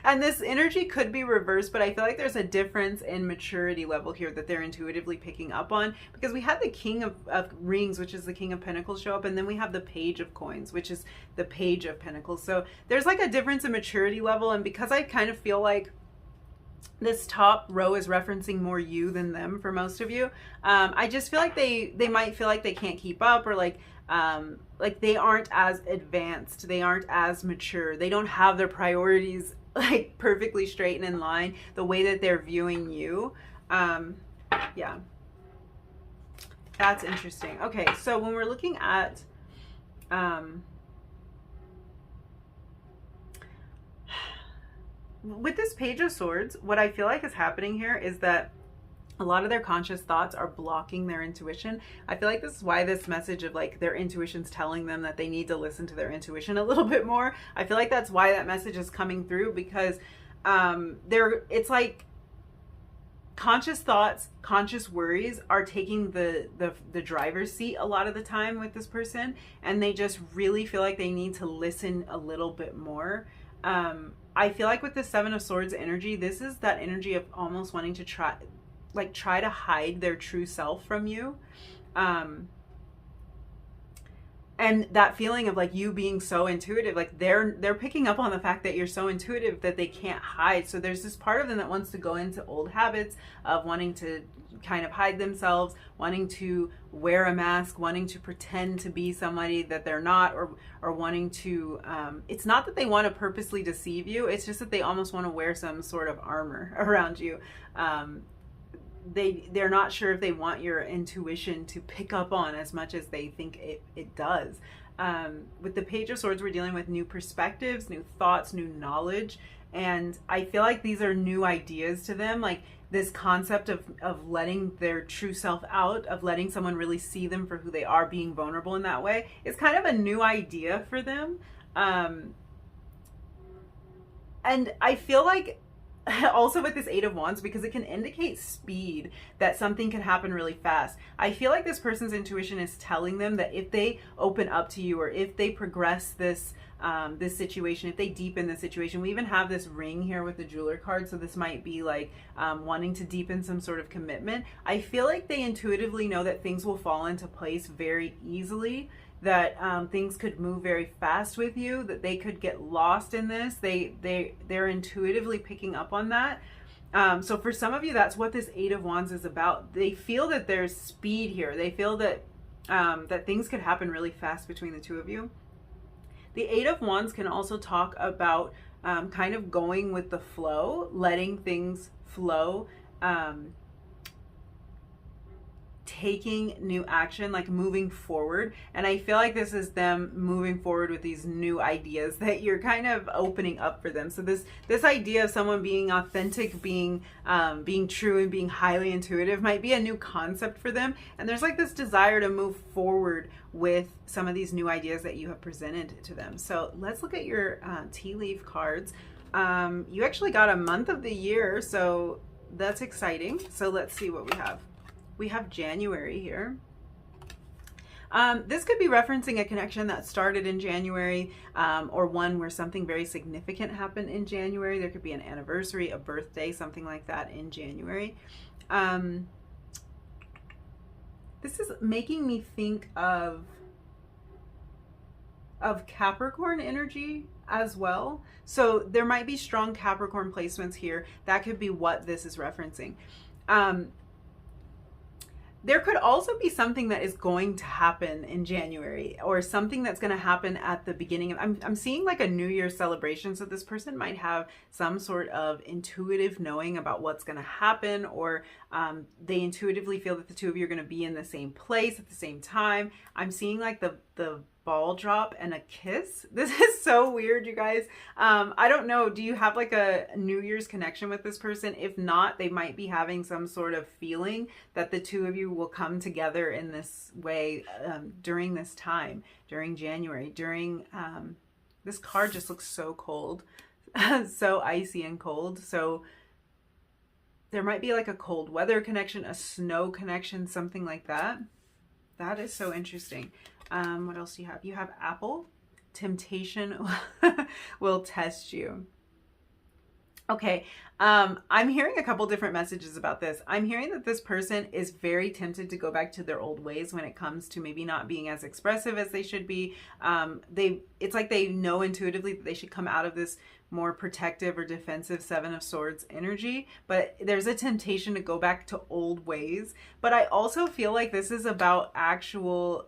And this energy could be reversed, but I feel like there's a difference in maturity level here that they're intuitively picking up on, because we had the King of Rings, which is the King of Pentacles, show up, and then we have the Page of Coins, which is the Page of Pentacles. So there's like a difference in maturity level, and because I kind of feel like this top row is referencing more you than them for most of you, I just feel like they might feel like they can't keep up, or like they aren't as advanced, they aren't as mature, they don't have their priorities like perfectly straight and in line the way that they're viewing you. Yeah, that's interesting. Okay, so when we're looking at with this Page of Swords, what I feel like is happening here is that a lot of their conscious thoughts are blocking their intuition. I feel like this is why this message of like their intuition's telling them that they need to listen to their intuition a little bit more. I feel like that's why that message is coming through, because it's like conscious thoughts, conscious worries are taking the driver's seat a lot of the time with this person, and they just really feel like they need to listen a little bit more. I feel like with the Seven of Swords energy, this is that energy of almost wanting to try to hide their true self from you. And that feeling of like you being so intuitive, like they're picking up on the fact that you're so intuitive that they can't hide. So there's this part of them that wants to go into old habits of wanting to kind of hide themselves, wanting to wear a mask, wanting to pretend to be somebody that they're not, or wanting to, it's not that they want to purposely deceive you, it's just that they almost want to wear some sort of armor around you. They're not sure if they want your intuition to pick up on as much as they think it does. With the Page of Swords, we're dealing with new perspectives, new thoughts, new knowledge, and I feel like these are new ideas to them. Like this concept of letting their true self out, of letting someone really see them for who they are, being vulnerable in that way, is kind of a new idea for them. And I feel like also with this Eight of Wands, because it can indicate speed, that something can happen really fast. I feel like this person's intuition is telling them that if they open up to you, or if they progress this this situation, if they deepen the situation, we even have this ring here with the jeweler card, so this might be like wanting to deepen some sort of commitment. I feel like they intuitively know that things will fall into place very easily, that things could move very fast with you, that they could get lost in this. They're intuitively picking up on that. So for some of you, that's what this Eight of Wands is about. They feel that there's speed here. They feel that that things could happen really fast between the two of you. The Eight of Wands can also talk about kind of going with the flow, letting things flow, taking new action, like moving forward. And I feel like this is them moving forward with these new ideas that you're kind of opening up for them. So this idea of someone being authentic, being true, and being highly intuitive might be a new concept for them. And there's like this desire to move forward with some of these new ideas that you have presented to them. So let's look at your tea leaf cards. You actually got a month of the year, so that's exciting. So let's see what we have. We have January here. This could be referencing a connection that started in January, or one where something very significant happened in January. There could be an anniversary, a birthday, something like that in January. This is making me think of of Capricorn energy as well. So there might be strong Capricorn placements here. That could be what this is referencing. There could also be something that is going to happen in January, or something that's going to happen at the beginning of, I'm seeing like a New Year's celebration. So this person might have some sort of intuitive knowing about what's going to happen, or they intuitively feel that the two of you are going to be in the same place at the same time. I'm seeing like the ball drop and a kiss. This is so weird, you guys. I don't know. Do you have like a New Year's connection with this person? If not, they might be having some sort of feeling that the two of you will come together in this way during this time, during January, during, this card just looks so cold, so icy and cold. So there might be like a cold weather connection, a snow connection, something like that. That is so interesting. What else do you have? You have apple. Temptation will test you. Okay. I'm hearing a couple different messages about this. I'm hearing that this person is very tempted to go back to their old ways when it comes to maybe not being as expressive as they should be. It's like they know intuitively that they should come out of this more protective or defensive Seven of Swords energy, but there's a temptation to go back to old ways. But I also feel like this is about actual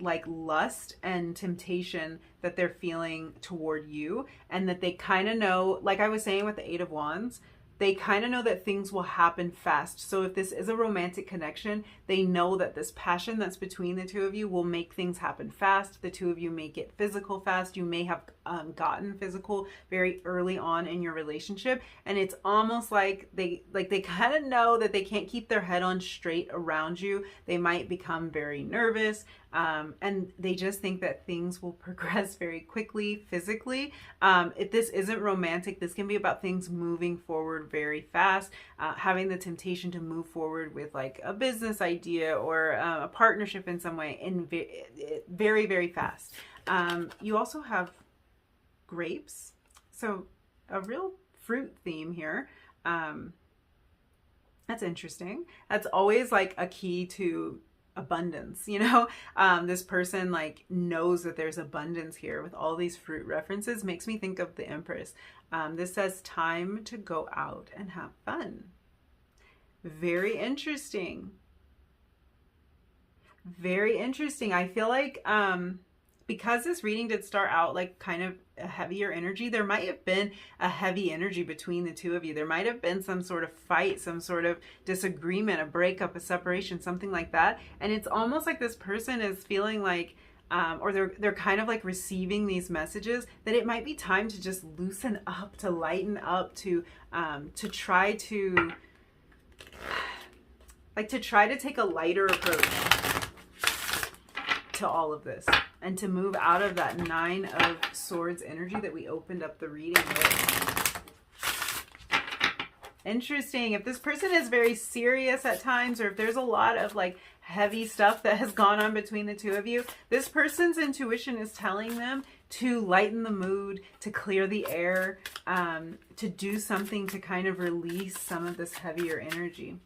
like lust and temptation that they're feeling toward you, and that they kind of know, like I was saying with the Eight of Wands, they kind of know that things will happen fast. So if this is a romantic connection, they know that this passion that's between the two of you will make things happen fast. The two of you may get physical fast. You may have gotten physical very early on in your relationship. And it's almost like they kind of know that they can't keep their head on straight around you. They might become very nervous. And they just think that things will progress very quickly physically. If this isn't romantic, this can be about things moving forward very fast, having the temptation to move forward with like a business idea or a partnership in some way, in very, very fast. You also have grapes, so a real fruit theme here. That's interesting. That's always like a key to abundance, you know. This person like knows that there's abundance here with all these fruit references. Makes me think of the Empress. This says time to go out and have fun. Very interesting. Very interesting. I feel like because this reading did start out like kind of a heavier energy, there might have been a heavy energy between the two of you. There might have been some sort of fight, some sort of disagreement, a breakup, a separation, something like that. And it's almost like this person is feeling like, or they're kind of like receiving these messages that it might be time to just loosen up, to lighten up, to try to take a lighter approach to all of this, and to move out of that Nine of Swords energy that we opened up the reading with. Interesting. If this person is very serious at times, or if there's a lot of like heavy stuff that has gone on between the two of you, this person's intuition is telling them to lighten the mood, to clear the air, to do something to kind of release some of this heavier energy.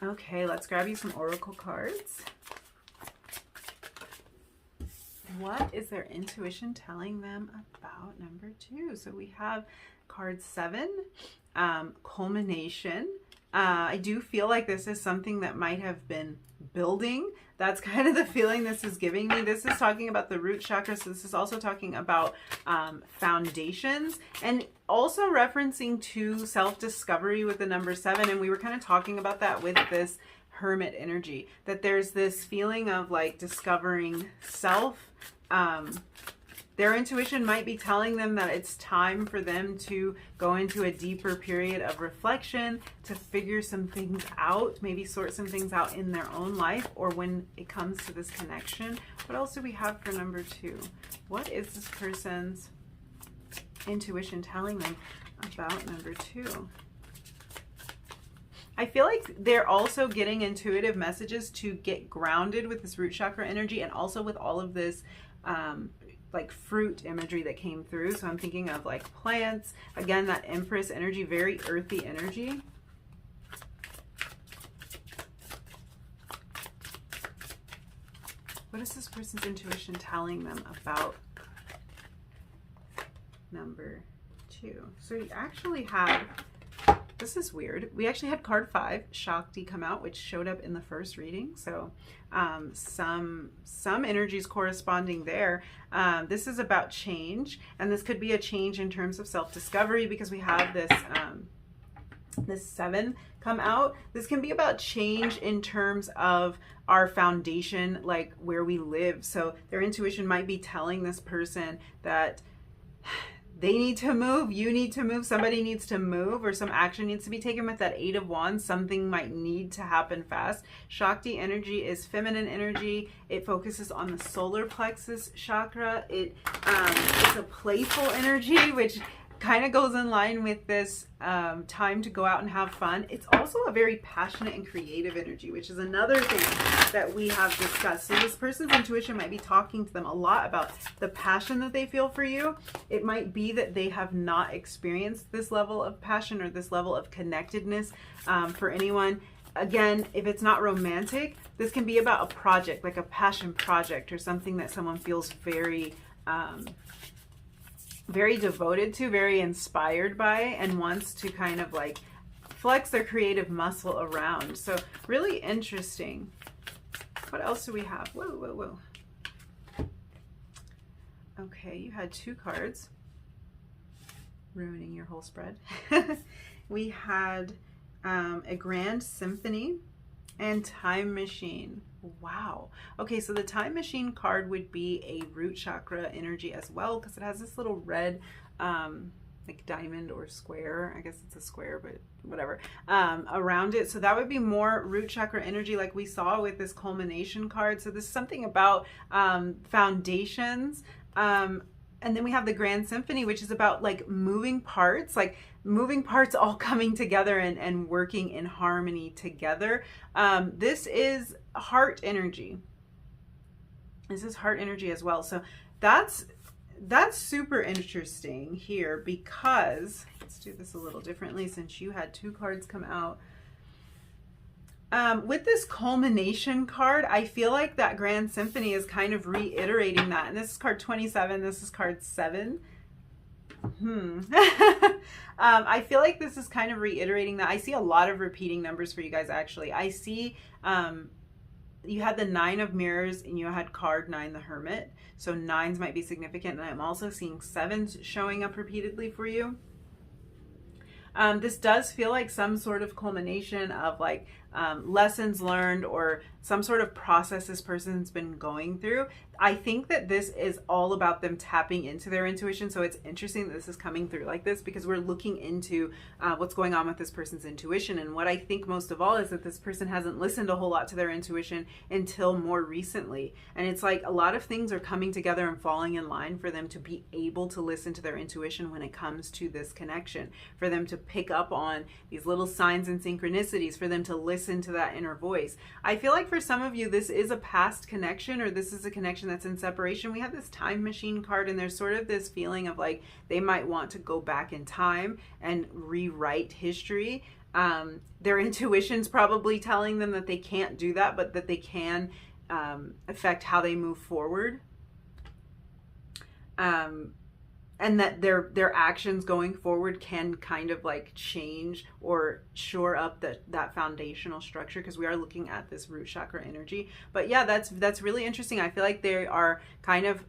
Okay, let's grab you some oracle cards. What is their intuition telling them about number 2? So we have card 7, culmination. I do feel like this is something that might have been building. That's kind of the feeling this is giving me. This is talking about the root chakra. So this is also talking about foundations, and also referencing to self-discovery with the number 7. And we were kind of talking about that with this Hermit energy, that there's this feeling of like discovering self. Their intuition might be telling them that it's time for them to go into a deeper period of reflection, to figure some things out, maybe sort some things out in their own life, or when it comes to this connection. What else do we have for number 2? What is this person's intuition telling them about number 2? I feel like they're also getting intuitive messages to get grounded with this root chakra energy, and also with all of this like fruit imagery that came through. So I'm thinking of like plants, again, that Empress energy, very earthy energy. What What is this person's intuition telling them about number 2? So you actually had, this is weird, we actually had card 5, Shakti, come out, which showed up in the first reading. So some energies corresponding there. This is about change, and this could be a change in terms of self-discovery, because we have this this 7 come out. This can be about change in terms of our foundation, like where we live. So their intuition might be telling this person that they need to move, you need to move, somebody needs to move, or some action needs to be taken. With that 8 of Wands, something might need to happen fast. Shakti energy is feminine energy. It focuses on the solar plexus chakra. It's a playful energy, which kind of goes in line with this time to go out and have fun. It's also a very passionate and creative energy, which is another thing that we have discussed. So this person's intuition might be talking to them a lot about the passion that they feel for you. It might be that they have not experienced this level of passion or this level of connectedness for anyone. Again, if it's not romantic, this can be about a project, like a passion project, or something that someone feels very very devoted to, very inspired by, and wants to kind of like flex their creative muscle around. So really interesting. What else do we have? Whoa, whoa, whoa. Okay, you had 2 cards. Ruining your whole spread. We had a Grand Symphony and Time Machine. Wow. Okay, so the Time Machine card would be a root chakra energy as well, because it has this little red like diamond or square, I guess it's a square, but whatever, around it. So that would be more root chakra energy, like we saw with this culmination card. So this is something about foundations. And then we have the Grand Symphony, which is about like moving parts all coming together and working in harmony together. This is heart energy. This is heart energy as well. So that's super interesting here, because let's do this a little differently since you had 2 cards come out. With this culmination card, I feel like that Grand Symphony is kind of reiterating that. And this is card 27, this is card 7. I feel like this is kind of reiterating that. I see a lot of repeating numbers for you guys, actually. I see you had the 9 of Mirrors and you had card 9, the Hermit. So 9s might be significant. And I'm also seeing 7s showing up repeatedly for you. This does feel like some sort of culmination of like lessons learned, or some sort of process this person's been going through. I think that this is all about them tapping into their intuition. So it's interesting that this is coming through like this, because we're looking into what's going on with this person's intuition. And what I think most of all is that this person hasn't listened a whole lot to their intuition until more recently. And it's like a lot of things are coming together and falling in line for them to be able to listen to their intuition when it comes to this connection, for them to pick up on these little signs and synchronicities, for them to listen to that inner voice. I feel like for some of you, this is a past connection, or this is a connection that's in separation. We have this Time Machine card, and there's sort of this feeling of like they might want to go back in time and rewrite history. Their intuition's probably telling them that they can't do that, but that they can affect how they move forward. And that their actions going forward can kind of like change or shore up that foundational structure, because we are looking at this root chakra energy. But yeah, that's really interesting. I feel like they are kind of,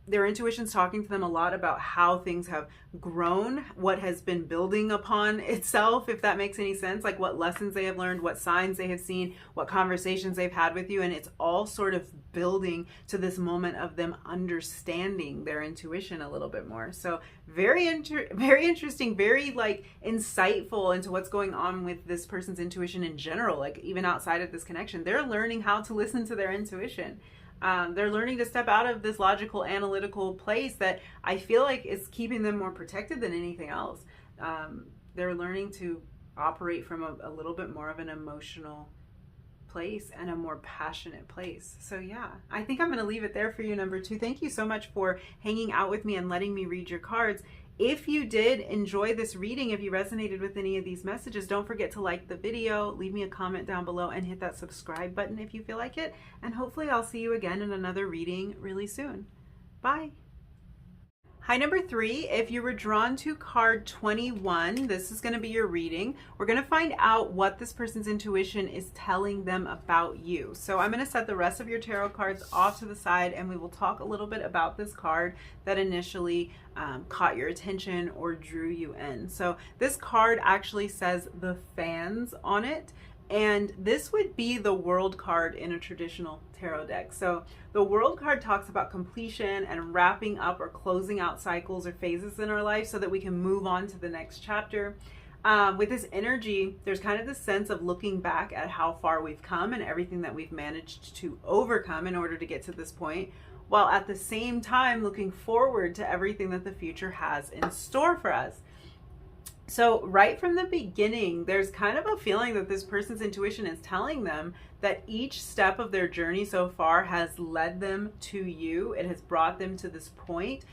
their intuition's talking to them a lot about how things have grown, what has been building upon itself, if that makes any sense, like what lessons they have learned, what signs they have seen, what conversations they've had with you, and it's all sort of building to this moment of them understanding their intuition a little bit more. So very interesting, very like insightful into what's going on with this person's intuition in general, like even outside of this connection. They're learning how to listen to their intuition. They're learning to step out of this logical, analytical place that I feel like is keeping them more protected than anything else. They're learning to operate from a little bit more of an emotional place and a more passionate place. So yeah, I think I'm going to leave it there for you, number 2. Thank you so much for hanging out with me and letting me read your cards. If you did enjoy this reading, if you resonated with any of these messages, don't forget to like the video, leave me a comment down below, and hit that subscribe button if you feel like it. And hopefully I'll see you again in another reading really soon. Bye. Hi, number 3, if you were drawn to card 21, this is going to be your reading. We're going to find out what this person's intuition is telling them about you. So I'm going to set the rest of your tarot cards off to the side, and we will talk a little bit about this card that initially caught your attention or drew you in. So this card actually says the Fans on it. And this would be the World card in a traditional tarot deck. So the World card talks about completion and wrapping up or closing out cycles or phases in our life so that we can move on to the next chapter. With this energy, there's kind of this sense of looking back at how far we've come and everything that we've managed to overcome in order to get to this point, while at the same time looking forward to everything that the future has in store for us. So right from the beginning, there's kind of a feeling that this person's intuition is telling them that each step of their journey so far has led them to you. It has brought them to this point.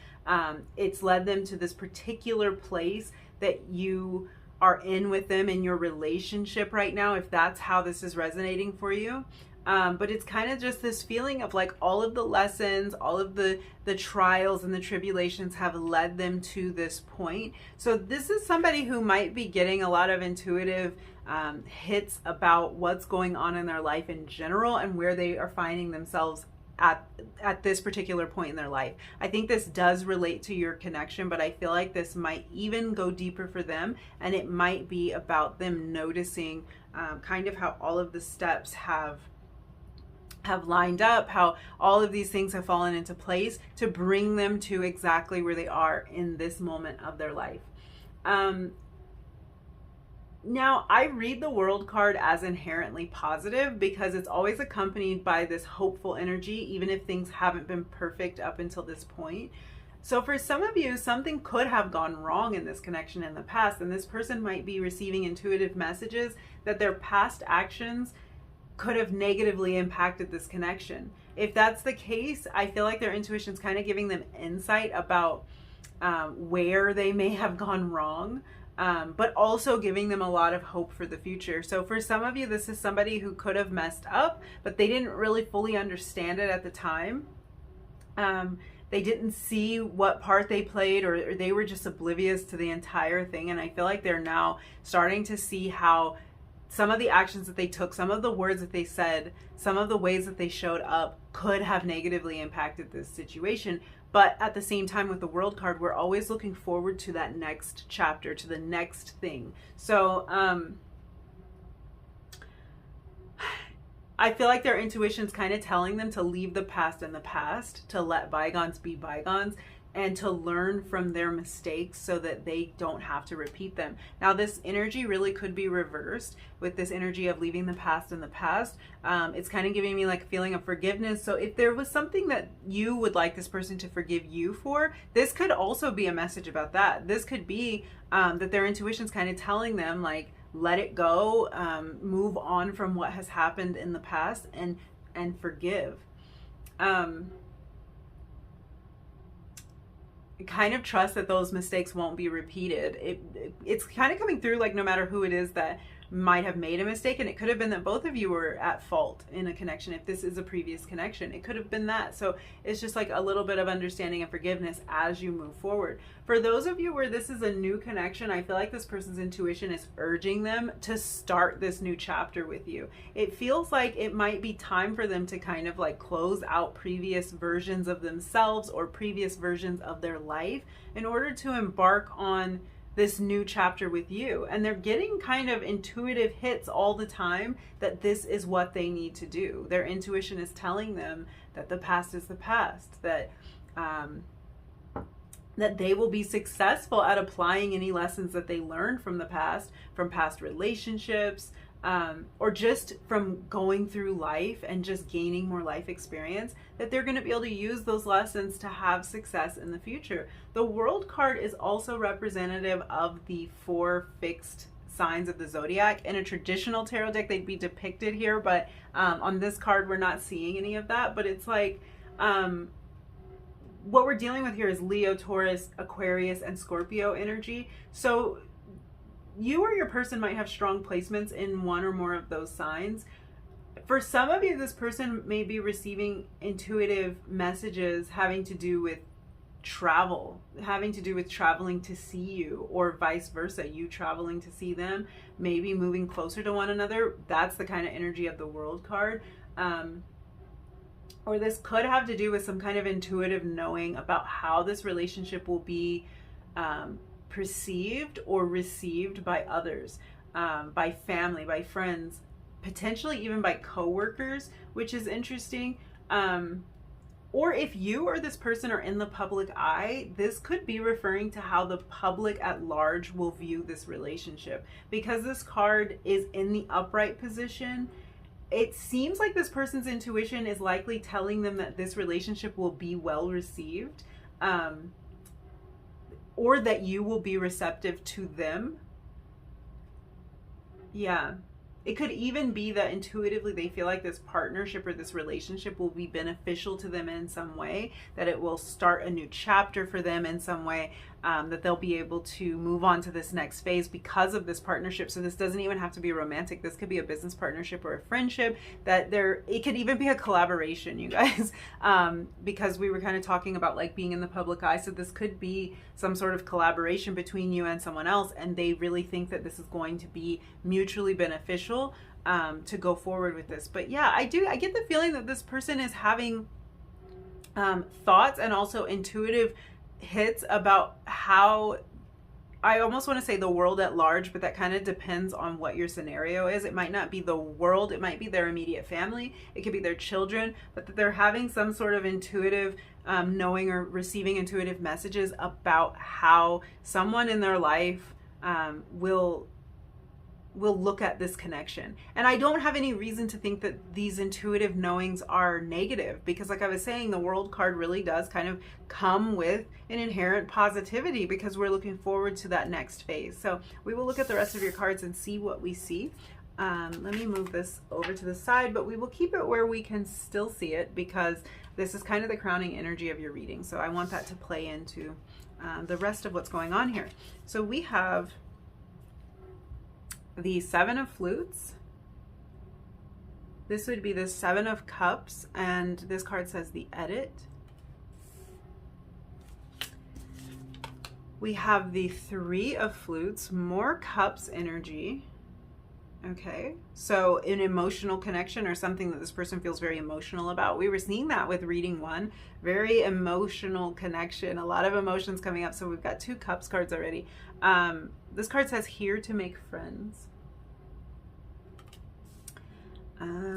It's led them to this particular place that you are in with them in your relationship right now, if that's how this is resonating for you. But it's kind of just this feeling of like all of the lessons, all of the trials and the tribulations have led them to this point. So this is somebody who might be getting a lot of intuitive hits about what's going on in their life in general and where they are finding themselves at this particular point in their life. I think this does relate to your connection, but I feel like this might even go deeper for them, and it might be about them noticing kind of how all of the steps have lined up, how all of these things have fallen into place to bring them to exactly where they are in this moment of their life. Now, I read the World card as inherently positive because it's always accompanied by this hopeful energy, even if things haven't been perfect up until this point. So for some of you, something could have gone wrong in this connection in the past, and this person might be receiving intuitive messages that their past actions could have negatively impacted this connection. If that's the case, I feel like their intuition's kind of giving them insight about where they may have gone wrong, but also giving them a lot of hope for the future. So for some of you, this is somebody who could have messed up, but they didn't really fully understand it at the time. They didn't see what part they played, or they were just oblivious to the entire thing. And I feel like they're now starting to see how some of the actions that they took, some of the words that they said, some of the ways that they showed up could have negatively impacted this situation. But at the same time, with the World card, we're always looking forward to that next chapter, to the next thing. So I feel like their intuition's kind of telling them to leave the past in the past, to let bygones be bygones, and to learn from their mistakes so that they don't have to repeat them. Now, this energy really could be reversed with this energy of leaving the past in the past. It's kind of giving me like a feeling of forgiveness. So if there was something that you would like this person to forgive you for, this could also be a message about that. This could be that their intuition's kind of telling them like, let it go, move on from what has happened in the past, and forgive. Kind of trust that those mistakes won't be repeated. It's kind of coming through like no matter who it is that might have made a mistake, and it could have been that both of you were at fault in a connection. If this is a previous connection, it could have been that. So it's just like a little bit of understanding and forgiveness as you move forward. For those of you where this is a new connection, I feel like this person's intuition is urging them to start this new chapter with you. It feels like it might be time for them to kind of like close out previous versions of themselves or previous versions of their life in order to embark on this new chapter with you. And they're getting kind of intuitive hits all the time that this is what they need to do. Their intuition is telling them that the past is the past, that that they will be successful at applying any lessons that they learned from the past, from past relationships, or just from going through life and just gaining more life experience, that they're going to be able to use those lessons to have success in the future. The World card is also representative of the 4 fixed signs of the zodiac. In a traditional tarot deck, they'd be depicted here, but on this card, we're not seeing any of that. But it's like what we're dealing with here is Leo, Taurus, Aquarius, and Scorpio energy. So you or your person might have strong placements in one or more of those signs. For some of you, this person may be receiving intuitive messages having to do with travel, having to do with traveling to see you, or vice versa, you traveling to see them, maybe moving closer to one another. That's the kind of energy of the World card. Or this could have to do with some kind of intuitive knowing about how this relationship will be perceived or received by others, by family, by friends, potentially even by coworkers, which is interesting. Or if you or this person are in the public eye, this could be referring to how the public at large will view this relationship. Because this card is in the upright position, it seems like this person's intuition is likely telling them that this relationship will be well received, or that you will be receptive to them. Yeah. It could even be that intuitively they feel like this partnership or this relationship will be beneficial to them in some way, that it will start a new chapter for them in some way, that they'll be able to move on to this next phase because of this partnership. So this doesn't even have to be romantic. This could be a business partnership or a friendship, it could even be a collaboration, you guys, because we were kind of talking about like being in the public eye. So this could be some sort of collaboration between you and someone else, and they really think that this is going to be mutually beneficial to go forward with this. But yeah, I get the feeling that this person is having thoughts and also intuitive hits about how, I almost want to say the world at large, but that kind of depends on what your scenario is. It might not be the world, it might be their immediate family, it could be their children, but that they're having some sort of intuitive knowing or receiving intuitive messages about how someone in their life will look at this connection. And I don't have any reason to think that these intuitive knowings are negative, because like I was saying, the World card really does kind of come with an inherent positivity because we're looking forward to that next phase. So we will look at the rest of your cards and see what we see. Let me move this over to the side, but we will keep it where we can still see it because this is kind of the crowning energy of your reading. So I want that to play into the rest of what's going on here. So we have the Seven of Flutes. This would be the Seven of Cups, and this card says the Edit. We have the Three of Flutes, more Cups energy. Okay, so an emotional connection or something that this person feels very emotional about. We were seeing that with reading one, very emotional connection, a lot of emotions coming up. So we've got two Cups cards already. This card says here to make friends.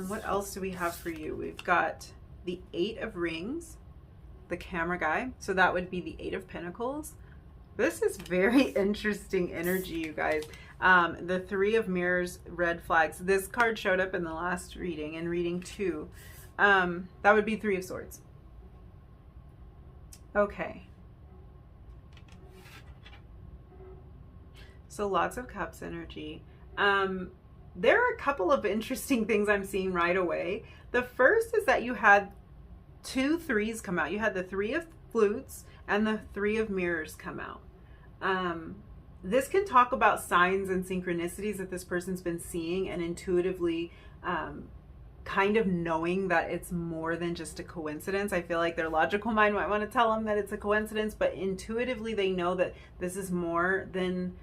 What else do we have for you? We've got the Eight of Rings, the camera guy. So that would be the Eight of Pentacles. This is very interesting energy, you guys. The Three of Mirrors, red flags. This card showed up in the last reading, in reading 2. That would be Three of Swords. Okay. So lots of Cups energy. There are a couple of interesting things I'm seeing right away. The first is that you had two threes come out. You had the Three of Flutes and the Three of Mirrors come out. This can talk about signs and synchronicities that this person's been seeing and intuitively kind of knowing that it's more than just a coincidence. I feel like their logical mind might want to tell them that it's a coincidence, but intuitively they know that this is more than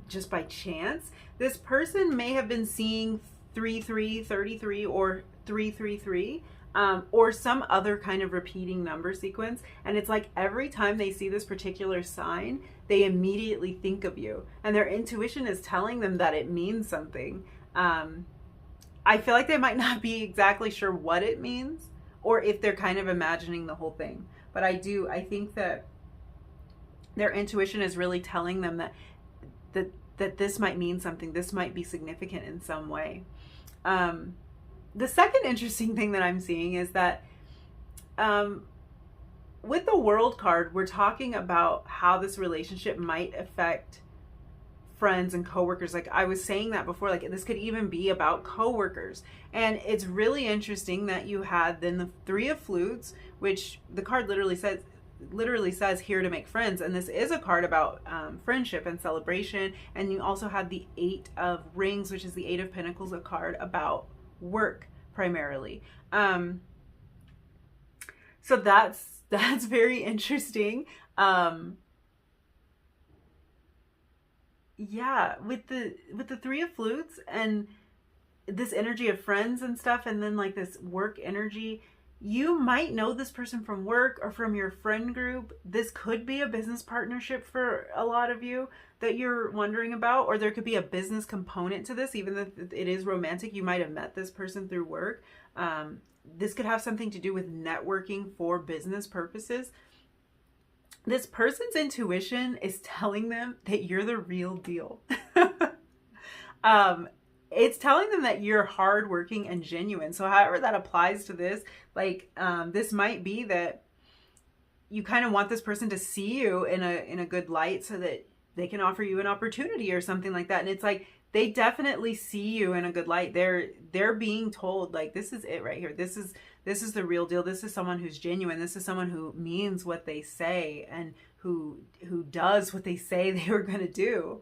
just by chance. This person may have been seeing 3333 or 333. Or some other kind of repeating number sequence. And it's like every time they see this particular sign, they immediately think of you. And their intuition is telling them that it means something. I feel like they might not be exactly sure what it means, or if they're kind of imagining the whole thing. But I think that their intuition is really telling them that this might mean something. This might be significant in some way. The second interesting thing that I'm seeing is that with the World card, we're talking about how this relationship might affect friends and coworkers. Like I was saying that before, like this could even be about coworkers. And it's really interesting that you had then the Three of Flutes, which the card literally says here to make friends, and this is a card about friendship and celebration. And you also had the Eight of Rings, which is the Eight of Pentacles, a card about work primarily. So that's very interesting. Yeah, with the Three of Flutes and this energy of friends and stuff, and then like this work energy, you might know this person from work or from your friend group. This could be a business partnership for a lot of you that you're wondering about, or there could be a business component to this, even if it is romantic. You might have met this person through work. This could have something to do with networking for business purposes. This person's intuition is telling them that you're the real deal. It's telling them that you're hardworking and genuine. So however that applies to this, like this might be that you kind of want this person to see you in a good light so that they can offer you an opportunity or something like that. And it's like they definitely see you in a good light. They're being told like, this is it right here. This is the real deal. This is someone who's genuine. This is someone who means what they say and who does what they say they were going to do.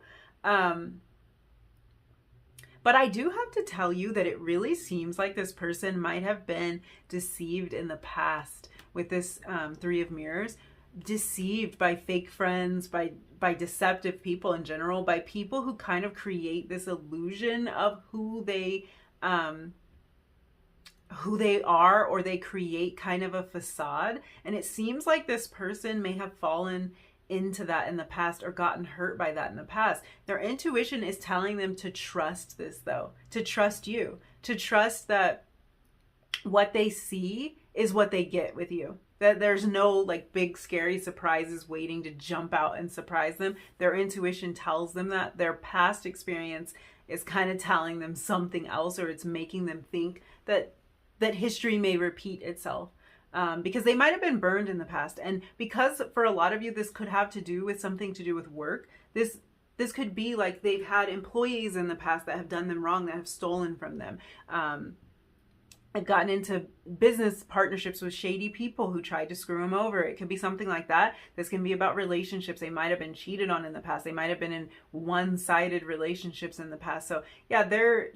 But I do have to tell you that it really seems like this person might have been deceived in the past with this Three of Mirrors, deceived by fake friends, by deceptive people in general, by people who kind of create this illusion of who they are, or they create kind of a facade. And it seems like this person may have fallen into that in the past or gotten hurt by that in the past. Their intuition is telling them to trust this, though, to trust you, to trust that what they see is what they get with you, that there's no like big scary surprises waiting to jump out and surprise them. Their intuition tells them that. Their past experience is kind of telling them something else, or it's making them think that history may repeat itself. Because they might have been burned in the past. And because for a lot of you, this could have to do with something to do with work. This could be like they've had employees in the past that have done them wrong, that have stolen from them. I've gotten into business partnerships with shady people who tried to screw them over. It could be something like that. This can be about relationships. They might have been cheated on in the past. They might have been in one-sided relationships in the past. So yeah, their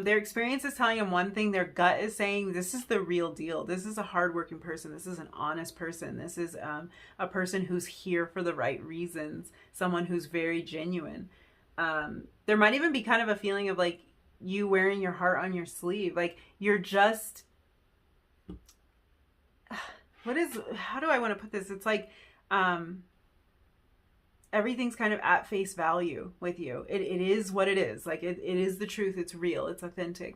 experience is telling them one thing. Their gut is saying this is the real deal. This is a hardworking person. This is an honest person. This is a person who's here for the right reasons. Someone who's very genuine. There might even be kind of a feeling of like you wearing your heart on your sleeve. Like you're just, how do I want to put this? It's like, everything's kind of at face value with you. It is what it is. Like it is the truth. It's real. It's authentic.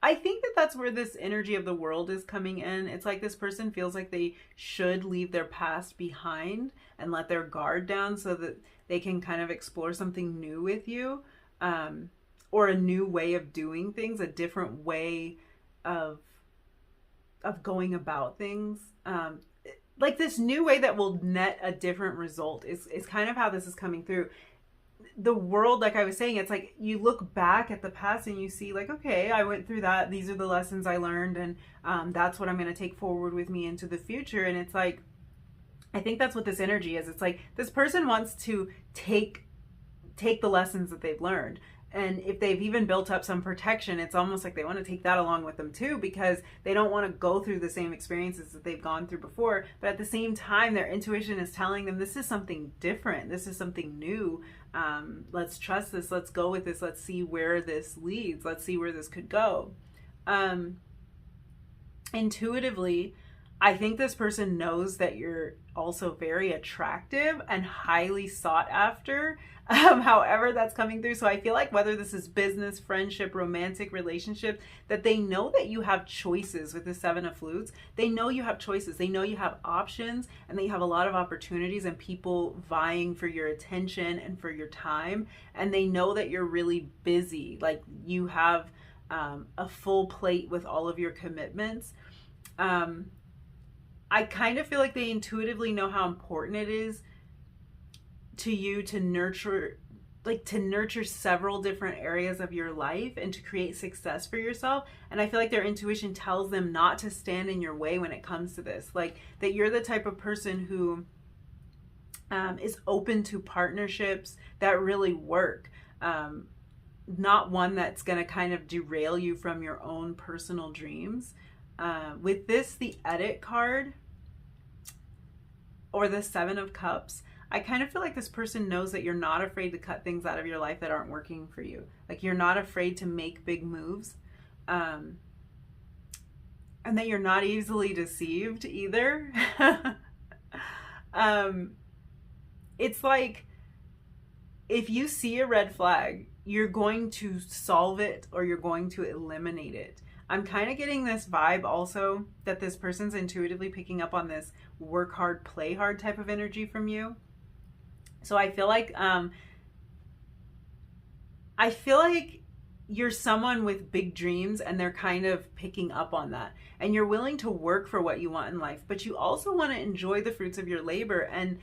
I think that that's where this energy of the world is coming in. It's like this person feels like they should leave their past behind and let their guard down so that they can kind of explore something new with you, or a new way of doing things, a different way of going about things, like this new way that will net a different result is kind of how this is coming through. The world, like I was saying, it's like you look back at the past and you see like, okay, I went through that. These are the lessons I learned, and that's what I'm going to take forward with me into the future. And it's like, I think that's what this energy is. It's like this person wants to take the lessons that they've learned. And if they've even built up some protection, it's almost like they want to take that along with them too, because they don't want to go through the same experiences that they've gone through before. But at the same time, their intuition is telling them this is something different. This is something new. Let's trust this. Let's go with this. Let's see where this leads. Let's see where this could go. Intuitively, I think this person knows that you're also very attractive and highly sought after, however that's coming through. So I feel like whether this is business, friendship, romantic relationship, that they know that you have choices with the Seven of Flutes. They know you have choices. They know you have options, and they have a lot of opportunities and people vying for your attention and for your time. And they know that you're really busy. Like you have a full plate with all of your commitments. I kind of feel like they intuitively know how important it is to you to nurture, like to nurture several different areas of your life and to create success for yourself. And I feel like their intuition tells them not to stand in your way when it comes to this. Like that you're the type of person who is open to partnerships that really work. Not one that's going to kind of derail you from your own personal dreams. With this, the Edit card or the Seven of Cups, I kind of feel like this person knows that you're not afraid to cut things out of your life that aren't working for you. Like you're not afraid to make big moves. And that you're not easily deceived either. It's like if you see a red flag, you're going to solve it or you're going to eliminate it. I'm kind of getting this vibe also that this person's intuitively picking up on this work hard, play hard type of energy from you. So I feel like you're someone with big dreams and they're kind of picking up on that. And you're willing to work for what you want in life, but you also want to enjoy the fruits of your labor and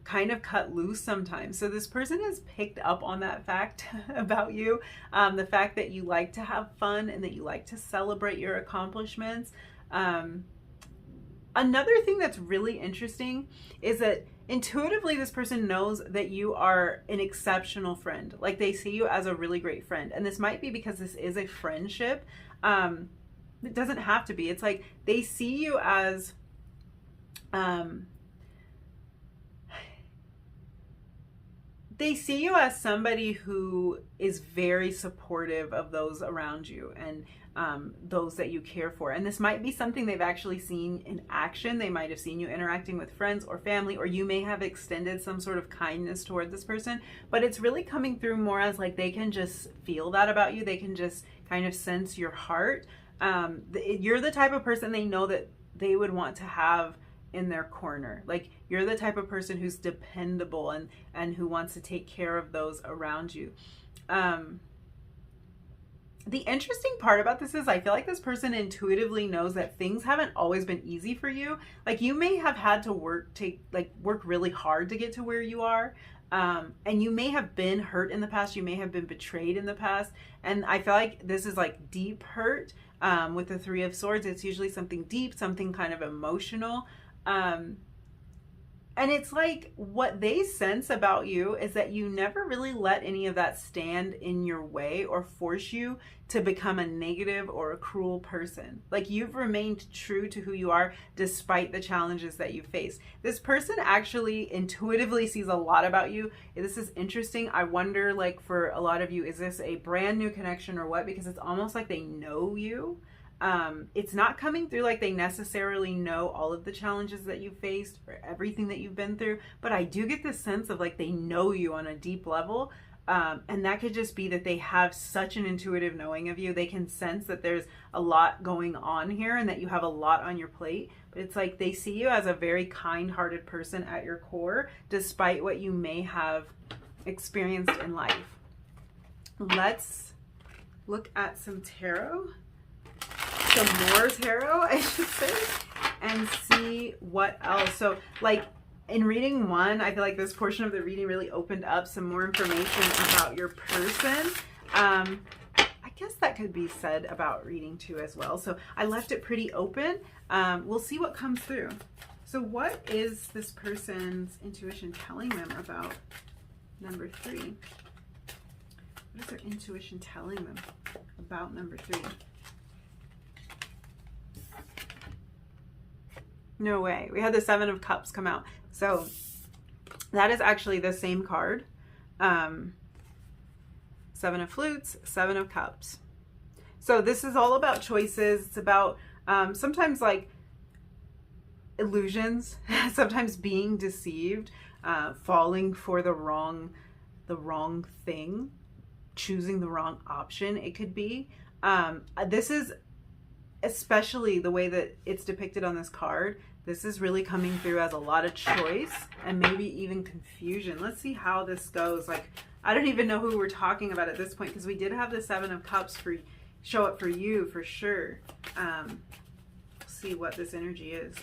kind of cut loose sometimes. So this person has picked up on that fact about you, the fact that you like to have fun and that you like to celebrate your accomplishments. Another thing that's really interesting is that intuitively this person knows that you are an exceptional friend. Like they see you as a really great friend. And this might be because this is a friendship. It doesn't have to be. It's like they see you as somebody who is very supportive of those around you and those that you care for. And this might be something they've actually seen in action. They might have seen you interacting with friends or family, or you may have extended some sort of kindness toward this person, but it's really coming through more as like they can just feel that about you. They can just kind of sense your heart. You're the type of person they know that they would want to have in their corner. Like you're the type of person who's dependable and who wants to take care of those around you. The interesting part about this is I feel like this person intuitively knows that things haven't always been easy for you. Like you may have had to work really hard to get to where you are. And you may have been hurt in the past. You may have been betrayed in the past. And I feel like this is like deep hurt. With the Three of Swords, it's usually something deep, something kind of emotional. And it's like what they sense about you is that you never really let any of that stand in your way or force you to become a negative or a cruel person. Like you've remained true to who you are despite the challenges that you face. This person actually intuitively sees a lot about you. This is interesting. I wonder, like for a lot of you, is this a brand new connection or what? Because it's almost like they know you. It's not coming through like they necessarily know all of the challenges that you faced or everything that you've been through, but I do get this sense of like they know you on a deep level. And that could just be that they have such an intuitive knowing of you. They can sense that there's a lot going on here and that you have a lot on your plate, but it's like they see you as a very kind-hearted person at your core, despite what you may have experienced in life. Let's look at some tarot. Some more tarot, I should say, and see what else. So like in reading one, I feel like this portion of the reading really opened up some more information about your person. I guess that could be said about reading two as well. So I left it pretty open. We'll see what comes through. So what is this person's intuition telling them about number three? What is their intuition telling them about number three? No way. We had the Seven of Cups come out. So that is actually the same card. Seven of Flutes, Seven of Cups. So this is all about choices. It's about sometimes like illusions, sometimes being deceived, falling for the wrong thing, choosing the wrong option. It could be. This is especially the way that it's depicted on this card. This is really coming through as a lot of choice and maybe even confusion. Let's see how this goes. Like, I don't even know who we're talking about at this point because we did have the Seven of Cups show up for you for sure. Let's see what this energy is.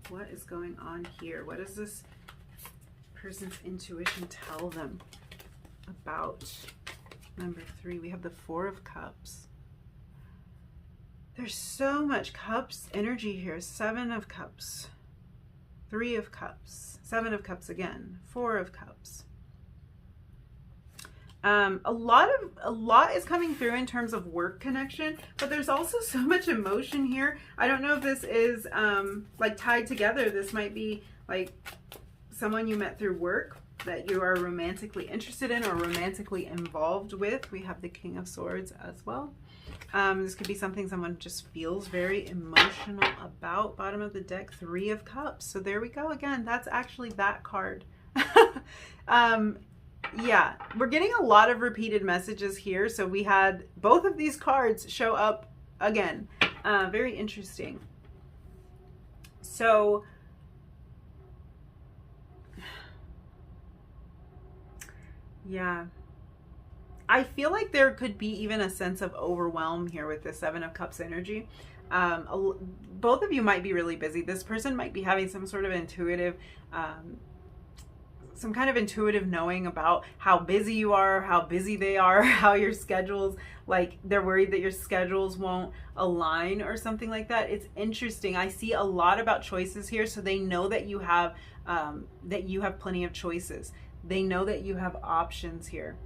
What is going on here? What does this person's intuition tell them about number 3? We have the 4 of Cups. There's so much Cups energy here. 7 of Cups, 3 of Cups, 7 of Cups again, 4 of Cups. A lot is coming through in terms of work connection, but there's also so much emotion here. I don't know if this is like tied together. This might be like someone you met through work that you are romantically interested in or romantically involved with. We have the King of Swords as well. This could be something someone just feels very emotional about. Bottom of the deck, 3 of Cups. So there we go again. That's actually that card. Yeah, we're getting a lot of repeated messages here. So we had both of these cards show up again. Very interesting. So yeah, I feel like there could be even a sense of overwhelm here with the 7 of Cups energy. Both of you might be really busy. This person might be having some sort of intuitive some kind of intuitive knowing about how busy you are, how busy they are, how your schedules, like they're worried that your schedules won't align or something like that. It's interesting. I see a lot about choices here. So they know that you have plenty of choices. They know that you have options here.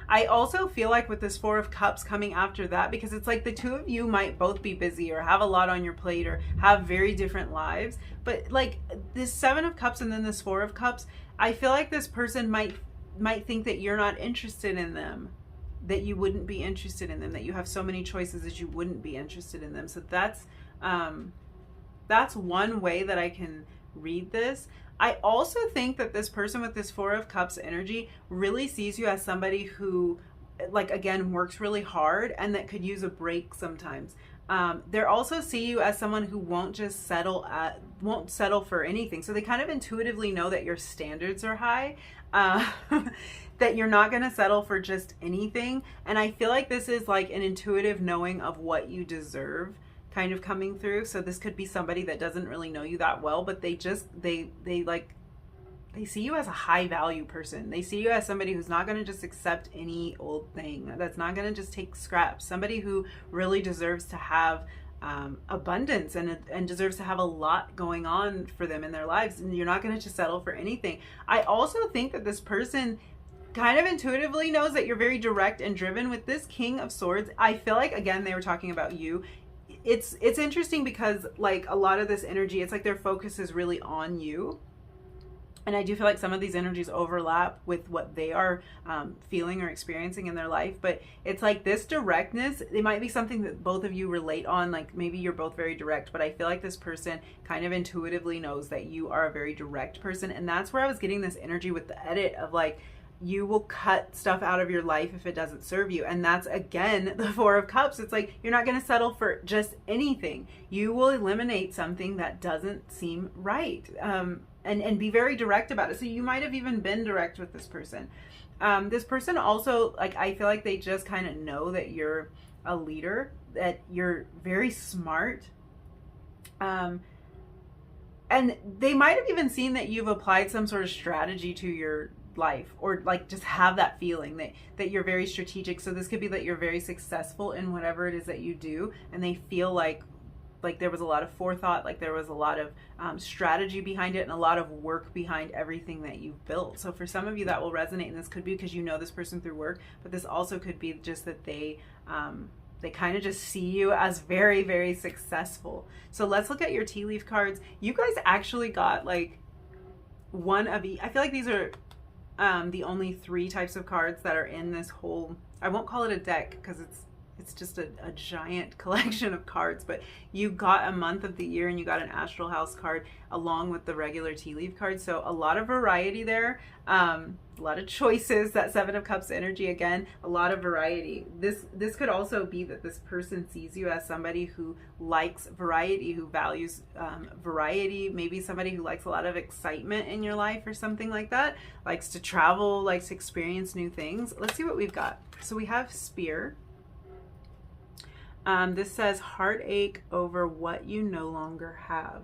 I also feel like with this 4 of Cups coming after that, because it's like the two of you might both be busy or have a lot on your plate or have very different lives. But like this 7 of Cups and then this 4 of Cups, I feel like this person might think that you're not interested in them, that you wouldn't be interested in them, that you have so many choices that you wouldn't be interested in them. So that's one way that I can read this. I also think that this person with this 4 of Cups energy really sees you as somebody who, like, again, works really hard and that could use a break sometimes. They also see you as someone who won't settle for anything. So they kind of intuitively know that your standards are high, that you're not going to settle for just anything. And I feel like this is like an intuitive knowing of what you deserve kind of coming through. So this could be somebody that doesn't really know you that well, but they see you as a high value person. They see you as somebody who's not going to just accept any old thing, that's not going to just take scraps, somebody who really deserves to have abundance and deserves to have a lot going on for them in their lives. And you're not going to just settle for anything. I also think that this person kind of intuitively knows that you're very direct and driven. With this King of Swords, I feel like, again, they were talking about you. It's interesting because like a lot of this energy, it's like their focus is really on you. And I do feel like some of these energies overlap with what they are feeling or experiencing in their life. But it's like this directness, it might be something that both of you relate on. Like maybe you're both very direct, but I feel like this person kind of intuitively knows that you are a very direct person. And that's where I was getting this energy with the edit of like, you will cut stuff out of your life if it doesn't serve you. And that's, again, the 4 of Cups. It's like, you're not going to settle for just anything. You will eliminate something that doesn't seem right. And be very direct about it. So you might have even been direct with this person. This person also, like, I feel like they just kind of know that you're a leader, that you're very smart. And they might have even seen that you've applied some sort of strategy to your life, or like just have that feeling that you're very strategic. So this could be that you're very successful in whatever it is that you do, and they feel like there was a lot of forethought, like there was a lot of strategy behind it and a lot of work behind everything that you've built. So for some of you that will resonate, and this could be because you know this person through work, but this also could be just that they kind of just see you as very, very successful. So let's look at your tea leaf cards. You guys actually got like one of each. I feel like these are the only 3 types of cards that are in this whole, I won't call it a deck because it's just a giant collection of cards, but you got a month of the year and you got an Astral House card along with the regular tea leaf cards. So a lot of variety there, a lot of choices. That 7 of Cups energy, again, a lot of variety. This could also be that this person sees you as somebody who likes variety, who values variety, maybe somebody who likes a lot of excitement in your life or something like that, likes to travel, likes to experience new things. Let's see what we've got. So we have Spear. This says heartache over what you no longer have.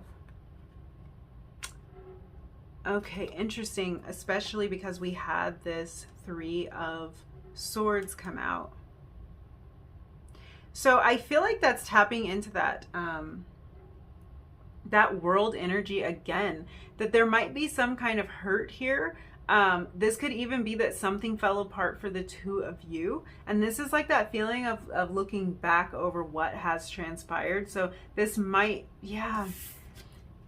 Okay, interesting, especially because we had this Three of Swords come out. So I feel like that's tapping into that that world energy again, that there might be some kind of hurt here. This could even be that something fell apart for the two of you. And this is like that feeling of looking back over what has transpired. So this might, yeah,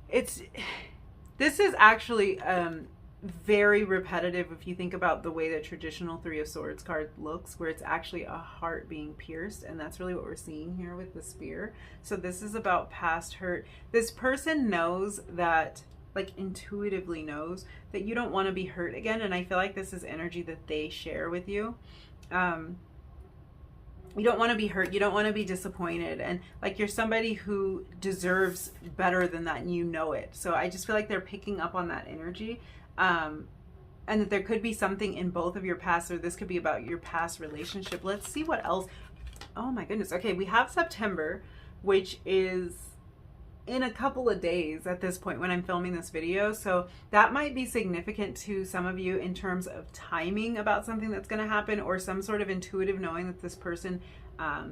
this is actually very repetitive if you think about the way that traditional Three of Swords card looks, where it's actually a heart being pierced, and that's really what we're seeing here with the spear. So this is about past hurt. This person knows that, like intuitively knows that you don't want to be hurt again, and I feel like this is energy that they share with you. You don't want to be hurt, you don't want to be disappointed, and like you're somebody who deserves better than that, and you know it. So I just feel like they're picking up on that energy, and that there could be something in both of your past, or this could be about your past relationship. Let's see what else. Oh my goodness. Okay, we have September, which is in a couple of days at this point when I'm filming this video. So that might be significant to some of you in terms of timing about something that's going to happen, or some sort of intuitive knowing that this person, that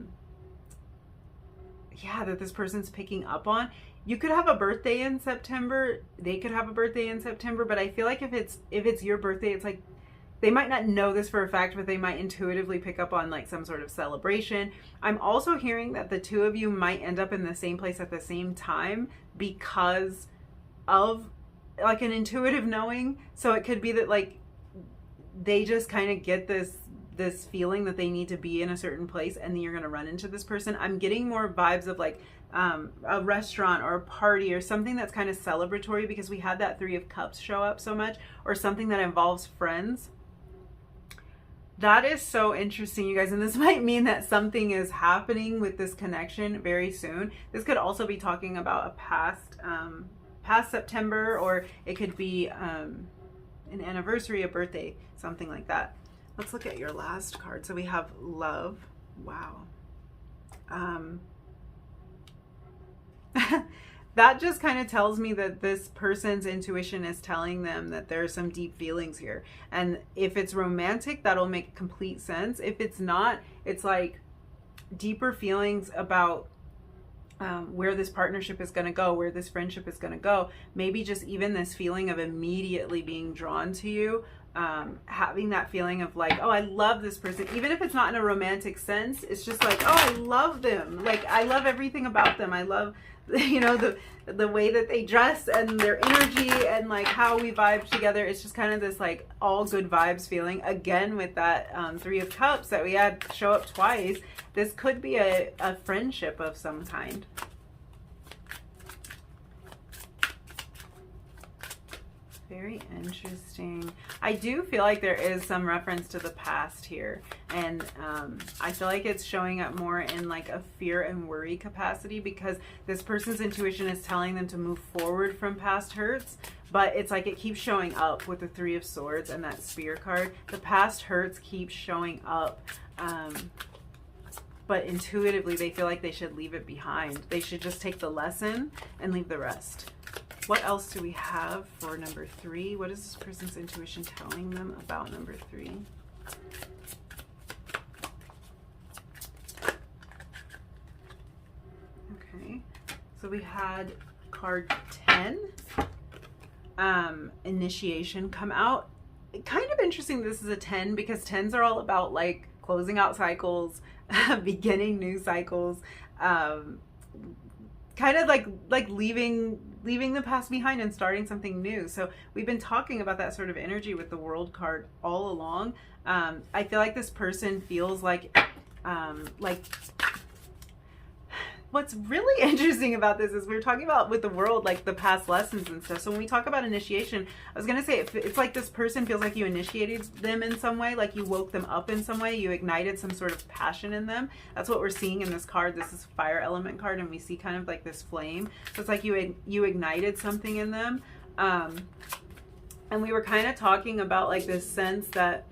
this person's picking up on. You could have a birthday in September. They could have a birthday in September, but I feel like if it's your birthday, it's like they might not know this for a fact, but they might intuitively pick up on like some sort of celebration. I'm also hearing that the two of you might end up in the same place at the same time because of like an intuitive knowing. So it could be that like they just kind of get this feeling that they need to be in a certain place, and then you're going to run into this person. I'm getting more vibes of like a restaurant or a party or something that's kind of celebratory, because we had that Three of Cups show up so much, or something that involves friends. That is so interesting, you guys. And this might mean that something is happening with this connection very soon. This could also be talking about a past September, or it could be an anniversary, a birthday, something like that. Let's look at your last card. So we have love. Wow. That just kind of tells me that this person's intuition is telling them that there are some deep feelings here. And if it's romantic, that'll make complete sense. If it's not, it's like deeper feelings about where this partnership is going to go, where this friendship is going to go. Maybe just even this feeling of immediately being drawn to you. Having that feeling of like, oh, I love this person, even if it's not in a romantic sense. It's just like, oh, I love them. Like, I love everything about them. I love, you know, the way that they dress and their energy and like how we vibe together. It's just kind of this like all good vibes feeling. Again, with that Three of Cups that we had show up twice, this could be a friendship of some kind. Very interesting. I do feel like there is some reference to the past here, and I feel like it's showing up more in like a fear and worry capacity, because this person's intuition is telling them to move forward from past hurts, but it's like it keeps showing up with the Three of Swords and that spear card. The past hurts keep showing up, but intuitively they feel like they should leave it behind. They should just take the lesson and leave the rest. What else do we have for number 3? What is this person's intuition telling them about number 3? Okay, so we had card 10, initiation, come out. Kind of interesting this is a 10, because 10s are all about like closing out cycles, beginning new cycles, kind of like leaving the past behind and starting something new. So we've been talking about that sort of energy with the World card all along. I feel like this person feels like what's really interesting about this is we're talking about with the World, like the past lessons and stuff. So when we talk about initiation, I was going to say it's like this person feels like you initiated them in some way, like you woke them up in some way, you ignited some sort of passion in them. That's what we're seeing in this card. This is fire element card, and we see kind of like this flame. So it's like you ignited something in them. And we were kind of talking about like this sense that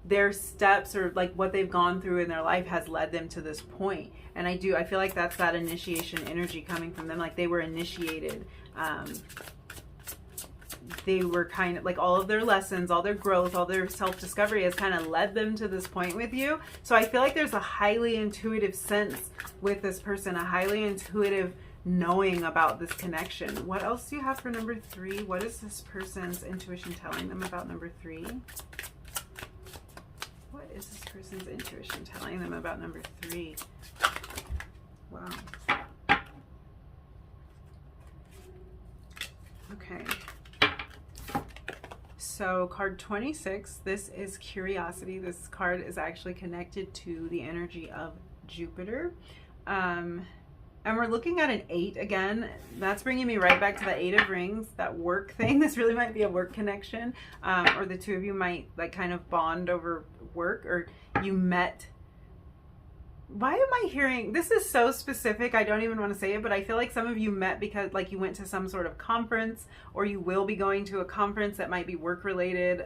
their steps or like what they've gone through in their life has led them to this point. And I feel like that's that initiation energy coming from them. Like they were initiated. They were kind of like all of their lessons, all their growth, all their self-discovery has kind of led them to this point with you. So I feel like there's a highly intuitive sense with this person, a highly intuitive knowing about this connection. What else do you have for number 3? What is this person's intuition telling them about number 3? What is this person's intuition telling them about number 3? Wow. Okay. So card 26, this is curiosity. This card is actually connected to the energy of Jupiter. And we're looking at an 8 again. That's bringing me right back to the 8 of rings, that work thing. This really might be a work connection, or the two of you might like kind of bond over work, or you met. Why am I hearing, this is so specific, I don't even want to say it, but I feel like some of you met because like you went to some sort of conference, or you will be going to a conference that might be work related,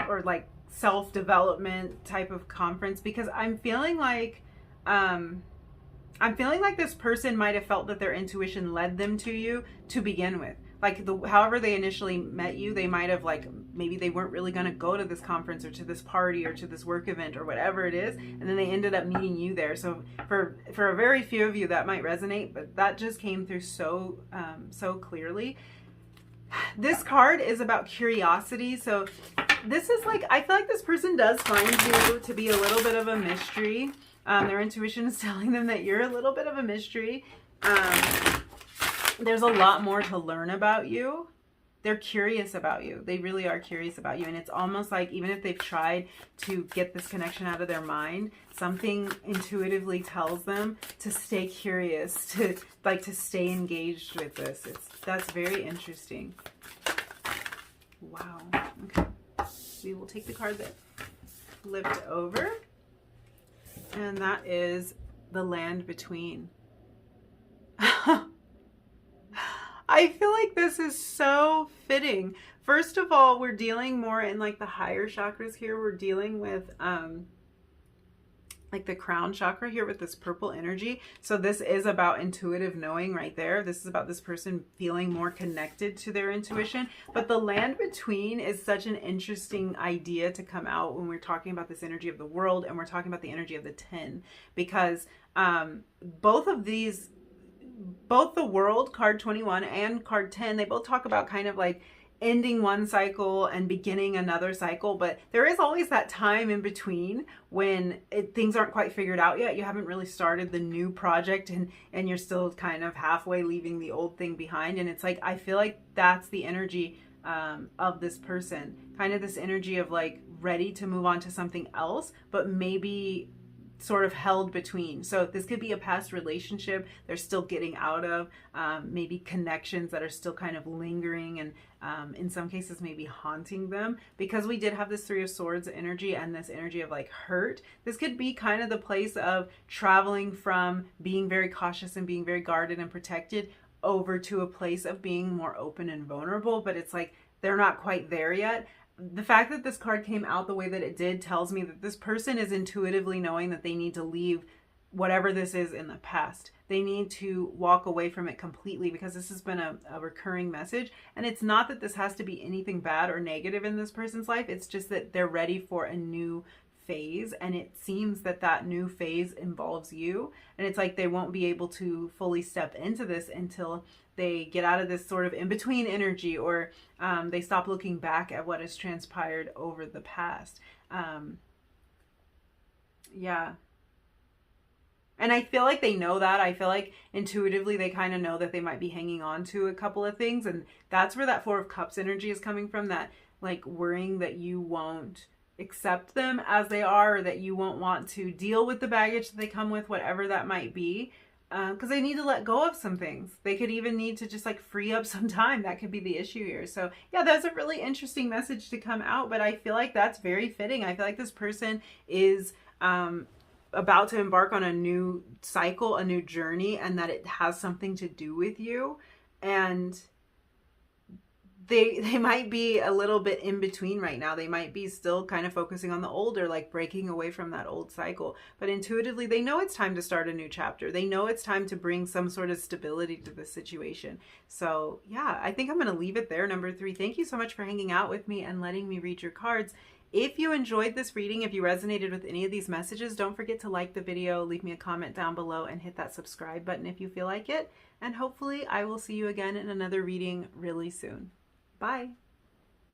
or like self-development type of conference, because I'm feeling like this person might have felt that their intuition led them to you to begin with. Like however they initially met you, they might have like, maybe they weren't really going to go to this conference or to this party or to this work event or whatever it is. And then they ended up meeting you there. So for a very few of you that might resonate, but that just came through so clearly. This card is about curiosity. So this is like, I feel like this person does find you to be a little bit of a mystery. Their intuition is telling them that you're a little bit of a mystery. There's a lot more to learn about you. They're curious about you. They really are curious about you. And it's almost like even if they've tried to get this connection out of their mind, something intuitively tells them to stay curious, to stay engaged with this. That's very interesting. Wow. Okay. We will take the card that flipped over. And that is the land between. I feel like this is so fitting. First of all, we're dealing more in like the higher chakras here. We're dealing with like the crown chakra here with this purple energy. So this is about intuitive knowing right there. This is about this person feeling more connected to their intuition. But the land between is such an interesting idea to come out when we're talking about this energy of the world and we're talking about the energy of the 10, because both the world, card 21, and card 10, they both talk about kind of like ending one cycle and beginning another cycle, but there is always that time in between when things aren't quite figured out yet. You haven't really started the new project and you're still kind of halfway leaving the old thing behind. And it's like, I feel like that's the energy of this person, kind of this energy of like ready to move on to something else, but maybe sort of held between. So this could be a past relationship they're still getting out of, maybe connections that are still kind of lingering and in some cases maybe haunting them, because we did have this 3 of Swords energy and this energy of like hurt. This could be kind of the place of traveling from being very cautious and being very guarded and protected over to a place of being more open and vulnerable, but it's like they're not quite there yet. The fact that this card came out the way that it did tells me that this person is intuitively knowing that they need to leave whatever this is in the past. They need to walk away from it completely, because this has been a recurring message. And it's not that this has to be anything bad or negative in this person's life. It's just that they're ready for a new phase, and it seems that that new phase involves you, and it's like they won't be able to fully step into this until they get out of this sort of in-between energy, or they stop looking back at what has transpired over the past. Yeah. And I feel like they know that. I feel like intuitively they kind of know that they might be hanging on to a couple of things, and that's where that 4 of Cups energy is coming from, that like worrying that you won't accept them as they are, or that you won't want to deal with the baggage that they come with, whatever that might be. Because they need to let go of some things. They could even need to just like free up some time. That could be the issue here. So yeah, that's a really interesting message to come out, but I feel like that's very fitting. I feel like this person is about to embark on a new cycle, a new journey, and that it has something to do with you. And they might be a little bit in between right now. They might be still kind of focusing on the old, or like breaking away from that old cycle. But intuitively, they know it's time to start a new chapter. They know it's time to bring some sort of stability to the situation. So yeah, I think I'm going to leave it there, number 3. Thank you so much for hanging out with me and letting me read your cards. If you enjoyed this reading, if you resonated with any of these messages, don't forget to like the video, leave me a comment down below, and hit that subscribe button if you feel like it. And hopefully I will see you again in another reading really soon. Bye.